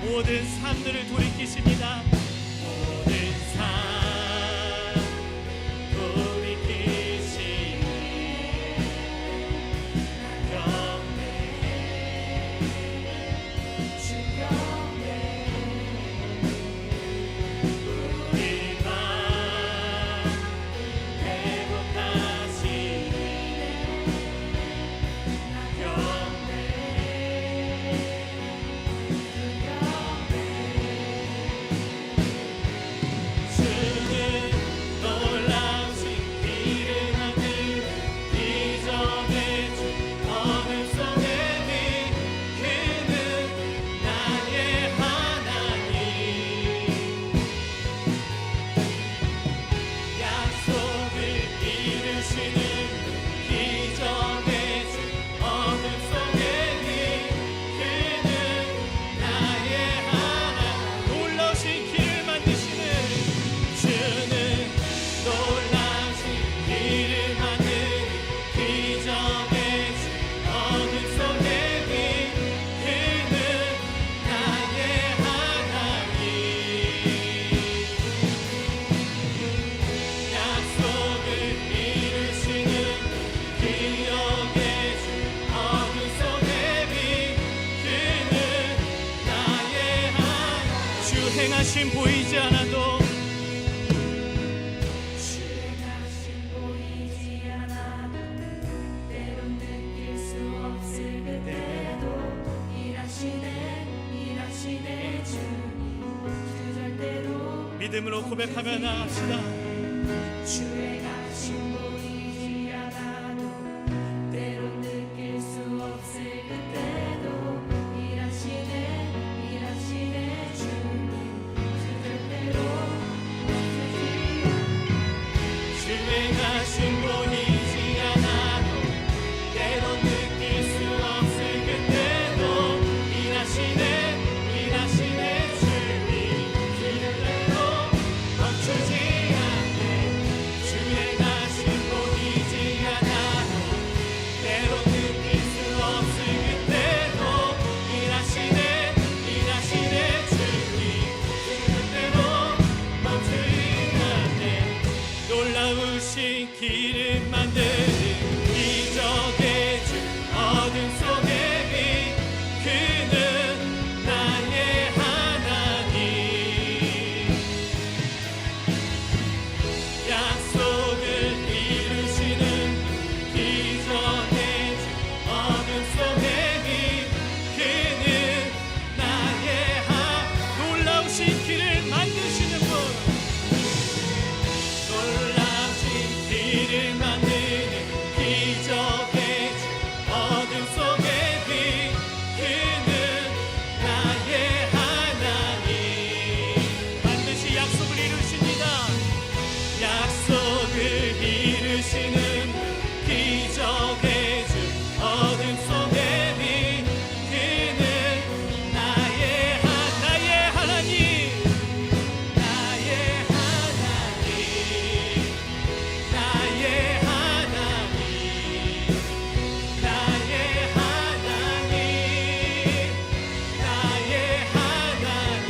모든 삶들을 돌이키십니다. 모든 삶 돌이키시니 경배해, 주 경배해. 우리 맘 회복하시네. 나 경배해, 주 경배해. 믿음으로 고백하며 나갑시다. 주의 가신 보이지 않아도 때론 느낄 수 없을 그때도 일하시네 주님 주 절대로 없으시지 주의 가신 보이지 않아도 때론 느낄 수 없을 그때도 일하시네 주님 주 절대로 멈추지 않네. 주의 가신 보이지 않아도 때론 느낄 수 없을 그때도 일하시네 주님 주 절대로 멈추지 않네. 놀라우신 길을 만드는 기적의 주 어둠 속의 빛 그는 나의 하나님 약속을 이루시는 기적의 주 어둠 속의 빛 그는 나의 놀라우신 길을 만드시는 분 놀라우신 길을 만드는 기적의 주 어둠 속의 빛 그는 나의 하나님 반드시 약속을 이루십니다. 약속을 이루시는 기적의 주 어둠 속의 빛 그는 나의 하나님 나의 하나님 나의 하나님 나의 하나님 나의 하나님 나의 하나님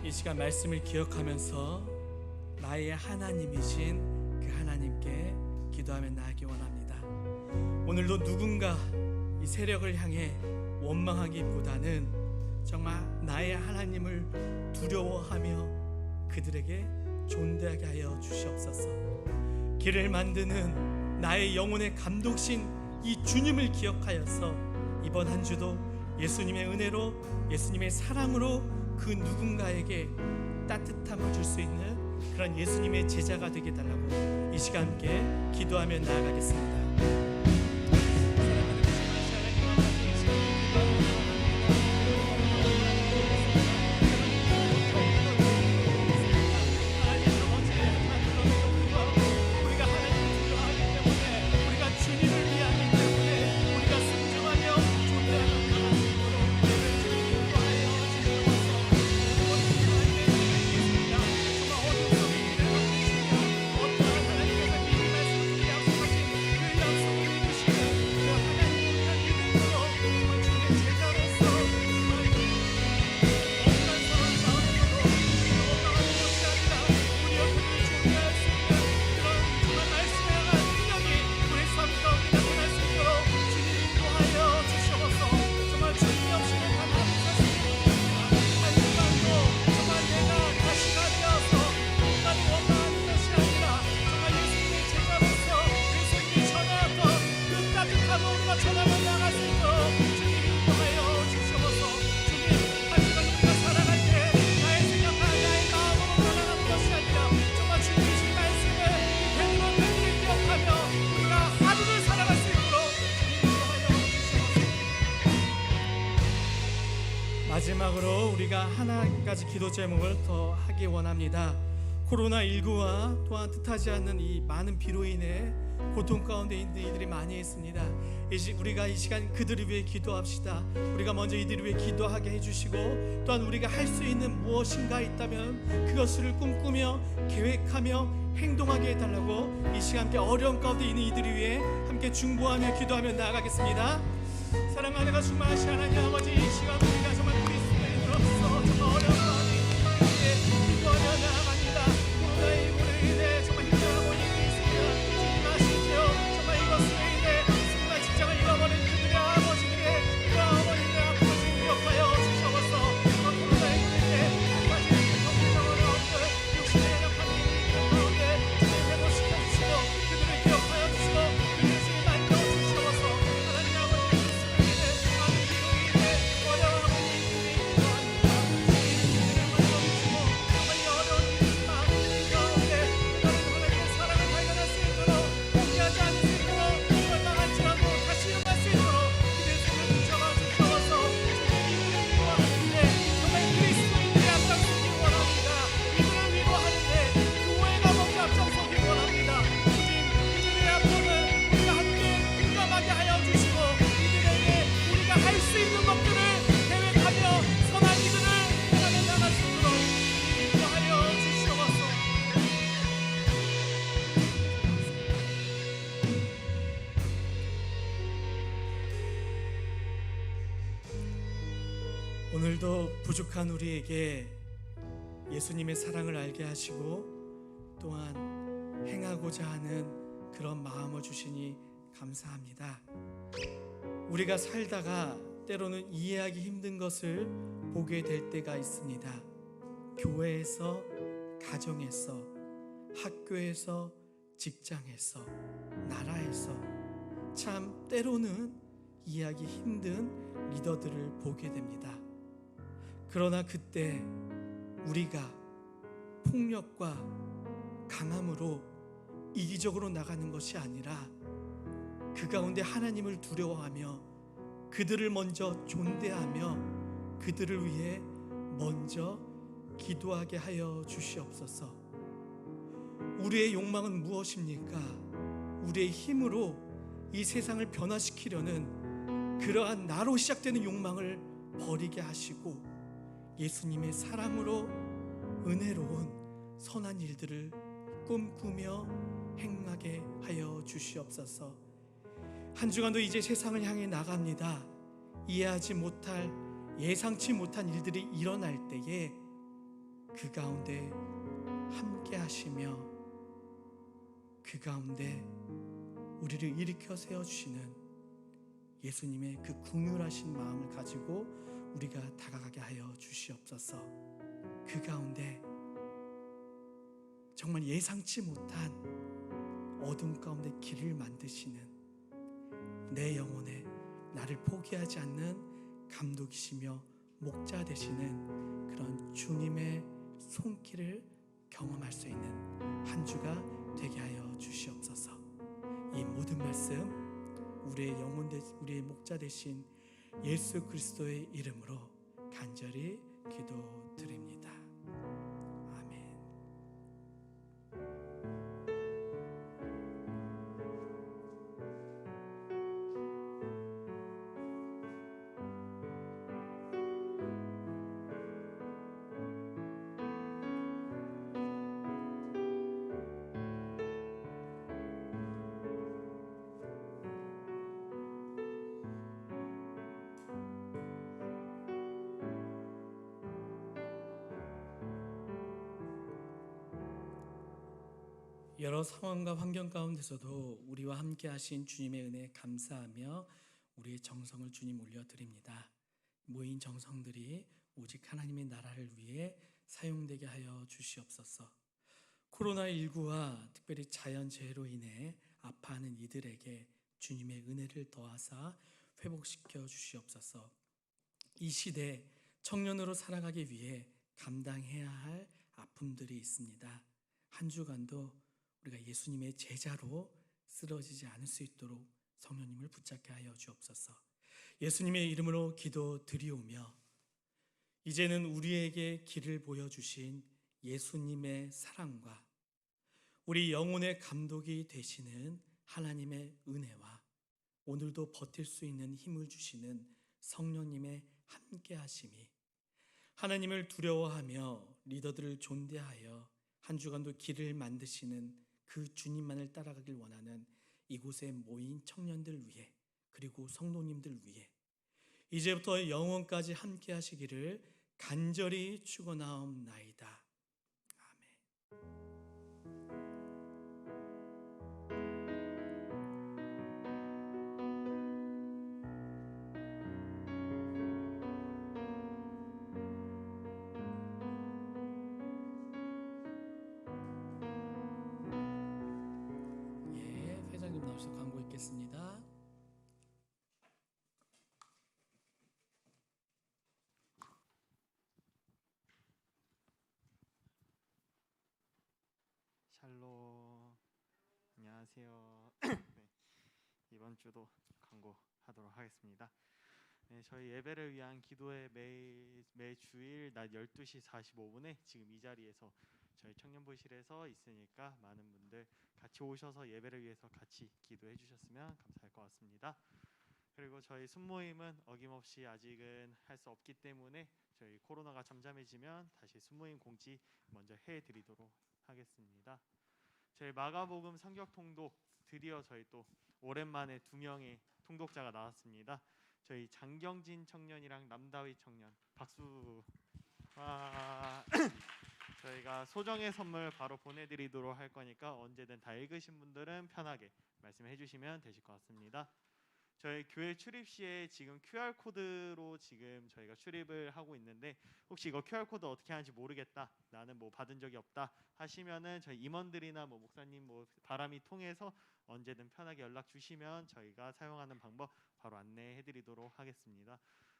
나의 시간 말씀을 기억하면서 나의 하나님이신 그 하나님께 기도하며 나아가기 원합니다. 오늘도 누군가 이 세력을 향해 원망하기보다는 정말 나의 하나님을 두려워하며 그들에게 존대하게 하여 주시옵소서. 길을 만드는 나의 영혼의 감독신 이 주님을 기억하여서 이번 한 주도 예수님의 은혜로 예수님의 사랑으로 그 누군가에게 따뜻함을 줄 수 있는 그런 예수님의 제자가 되게 달라고 이 시간 함께 기도하며 나아가겠습니다. 마지막으로 우리가 하나 가지 기도 제목을 더 하기 원합니다. 코로나19와 또한 뜻하지 않는 이 많은 비로 인해 고통 가운데 있는 이들이 많이 있습니다. 우리가 이 시간 그들을 위해 기도합시다. 우리가 먼저 이들을 위해 기도하게 해주시고, 또한 우리가 할 수 있는 무엇인가 있다면 그것을 꿈꾸며 계획하며 행동하게 해달라고 이 시간 함께 어려운 가운데 있는 이들을 위해 함께 중보하며 기도하며 나아가겠습니다. 사랑하는 충만하신 하나님 아버지, 이 시간 우리가 정말 그리스도인으로서 정말 어려운 가운데 있는 이들을 위해 기도하며 나아갑니다. 코로나19로 인해 정말 힘들어하고 있습니다. 주님 아시죠? 정말 이것으로 인해 정말 직장을 잃어버린 그들의 아버지들의 그 어머니들의 아버지 기억하여 주셔서 코로나19로 인해 가진 정신적으로 어떤 육신의 연약함이 있는 가운데 주님 회복시켜주시고 그들을 기억하여 주시고 그들을 만져 주셔서 하나님 아버지 그리스도로 인해 많은 비로 인해 어려워하고 있는 이들이 기도합니다. 주님 만져 주시고 정말 이 어려운 일이지만 이 가운데 하나님의 사랑을 발견할 수 있도록 포기하지 않을 수 있도록 절망할지라도 다시 일어날 수 있도록 그들의 손을 붙잡아 주셔서 주님 이들을 위로하는데 정말 그리스도인들이 앞장서기 원합니다. 이들을 위로하는데 교회가 먼저 앞장서기 원합니다. 주님 이들의 아픔을 우리가 함께 공감하게 하여 주시고 이들에게 우리가 할 수 있는 것들을 계획하며 선한 이들을 향해 나갈 수 있도록 인도하여 주시옵소서. 오늘도 부족한 우리에게 예수님의 사랑을 알게 하시고 또한 행하고자 하는 그런 마음을 주시니 감사합니다. 우리가 살다가 때로는 이해하기 힘든 것을 보게 될 때가 있습니다. 교회에서, 가정에서, 학교에서, 직장에서, 나라에서 참 때로는 이해하기 힘든 리더들을 보게 됩니다. 그러나 그때 우리가 폭력과 강함으로 이기적으로 나가는 것이 아니라 그 가운데 하나님을 두려워하며 그들을 먼저 존대하며 그들을 위해 먼저 기도하게 하여 주시옵소서. 우리의 욕망은 무엇입니까? 우리의 힘으로 이 세상을 변화시키려는 그러한 나로 시작되는 욕망을 버리게 하시고 예수님의 사랑으로 은혜로운 선한 일들을 꿈꾸며 행하게 하여 주시옵소서. 한 주간도 이제 세상을 향해 나갑니다. 이해하지 못할, 예상치 못한 일들이 일어날 때에 그 가운데 함께 하시며 그 가운데 우리를 일으켜 세워주시는 예수님의 그 긍휼하신 마음을 가지고 우리가 다가가게 하여 주시옵소서. 그 가운데 정말 예상치 못한 어둠 가운데 길을 만드시는 내 영혼에 나를 포기하지 않는 감독이시며 목자 되시는 그런 주님의 손길을 경험할 수 있는 한 주가 되게 하여 주시옵소서. 이 모든 말씀 우리의 영혼 우리의 목자 되신 예수 그리스도의 이름으로 간절히 기도드립니다. 아멘. 여러 상황과 환경 가운데서도 우리와 함께 하신 주님의 은혜에 감사하며 우리의 정성을 주님 올려드립니다. 모인 정성들이 오직 하나님의 나라를 위해 사용되게 하여 주시옵소서. 코로나19와 특별히 자연재해로 인해 아파하는 이들에게 주님의 은혜를 더하사 회복시켜 주시옵소서. 이 시대 청년으로 살아가기 위해 감당해야 할 아픔들이 있습니다. 한 주간도 우리가 예수님의 제자로 쓰러지지 않을 수 있도록 성령님을 붙잡게 하여 주옵소서. 예수님의 이름으로 기도드리오며 이제는 우리에게 길을 보여주신 예수님의 사랑과 우리 영혼의 감독이 되시는 하나님의 은혜와 오늘도 버틸 수 있는 힘을 주시는 성령님의 함께 하심이 하나님을 두려워하며 리더들을 존대하여 한 주간도 길을 만드시는 그 주님만을 따라가길 원하는 이곳에 모인 청년들 위해 그리고 성도님들 위해 이제부터 영원까지 함께 하시기를 간절히 축원하옵나이다. 아멘. 예, 회장님 나오셔서 광고 있겠습니다. 샬롬. 안녕하세요. 네, 이번 주도 광고하도록 하겠습니다. 네, 저희 예배를 위한 기도회 매 주일 낮 12시 45분에 지금 이 자리에서 저희 청년부실에서 있으니까 많은 분들 같이 오셔서 예배를 위해서 같이 기도해 주셨으면 감사할 것 같습니다. 그리고 저희 순모임은 어김없이 아직은 할 수 없기 때문에 저희 코로나가 잠잠해지면 다시 순모임 공지 먼저 해드리도록 하겠습니다. 저희 마가복음 성격 통독 드디어 저희 또 오랜만에 2명의 통독자가 나왔습니다. 저희 장경진 청년이랑 남다윗 청년 박수. 와. 저희가 소정의 선물 바로 보내드리도록 할 거니까 언제든 다 읽으신 분들은 편하게 말씀해 주시면 되실 것 같습니다. 저희 교회 출입 시에 지금 QR 코드로 지금 저희가 출입을 하고 있는데 혹시 이거 QR 코드 어떻게 하는지 모르겠다, 나는 뭐 받은 적이 없다 하시면은 저희 임원들이나 뭐 목사님 뭐 바람이 통해서 언제든 편하게 연락 주시면 저희가 사용하는 방법 바로 안내해드리도록 하겠습니다.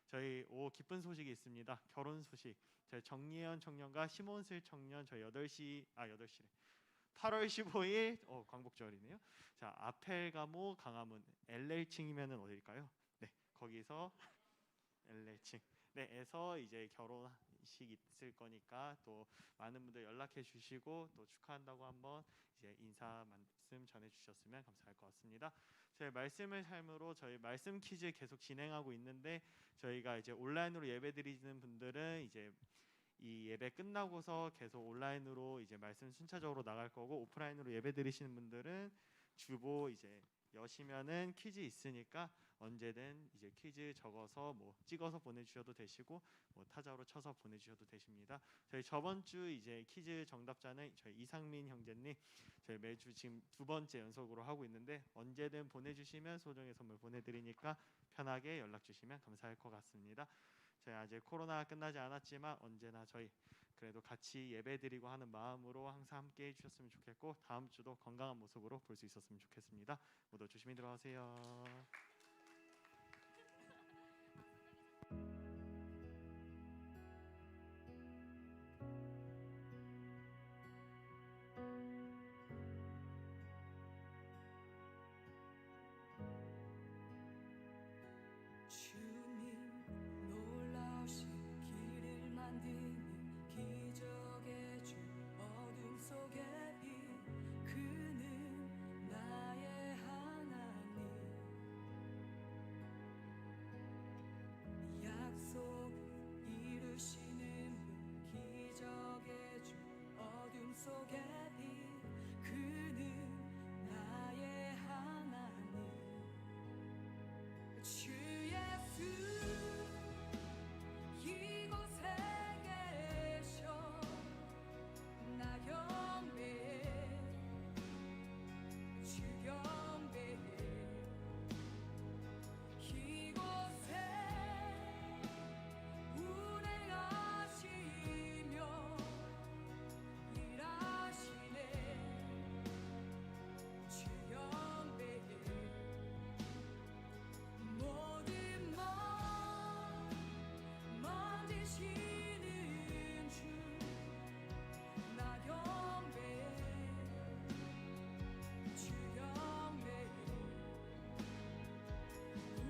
저희 기쁜 소식이 있습니다. 결혼 소식. 저희 정예현 청년과 시몬슬 청년 저희 8시래. 8월 15일 광복절이네요. 자, 아펠가모 강화문 LL층이면은 어딜까요? 네, 거기서 LL층 네에서 이제 결혼식 있을 거니까 또 많은 분들 연락해 주시고 또 축하한다고 한번 이제 인사 말씀 전해 주셨으면 감사할 것 같습니다. 저희 말씀을 삶으로 저희 말씀 퀴즈 계속 진행하고 있는데 저희가 이제 온라인으로 예배드리는 분들은 이제 이 예배 끝나고서 계속 온라인으로 이제 말씀 순차적으로 나갈 거고 오프라인으로 예배 드리시는 분들은 주보 이제 여시면은 퀴즈 있으니까 언제든 이제 퀴즈 적어서 뭐 찍어서 보내주셔도 되시고 뭐 타자로 쳐서 보내주셔도 되십니다. 저희 저번 주 이제 퀴즈 정답자는 저희 이상민 형제님 저희 매주 지금 2번째 연속으로 하고 있는데 언제든 보내주시면 소정의 선물 보내드리니까 편하게 연락 주시면 감사할 것 같습니다. 저희 아직 코로나가 끝나지 않았지만 언제나 저희 그래도 같이 예배드리고 하는 마음으로 항상 함께 해주셨으면 좋겠고 다음 주도 건강한 모습으로 볼 수 있었으면 좋겠습니다. 모두 조심히 들어가세요. 주님 놀라우신 길을 만드는 기적의 주 어둠 속에 빛 그는 나의 하나님 약속 이루시는 분 기적의 주 어둠 속에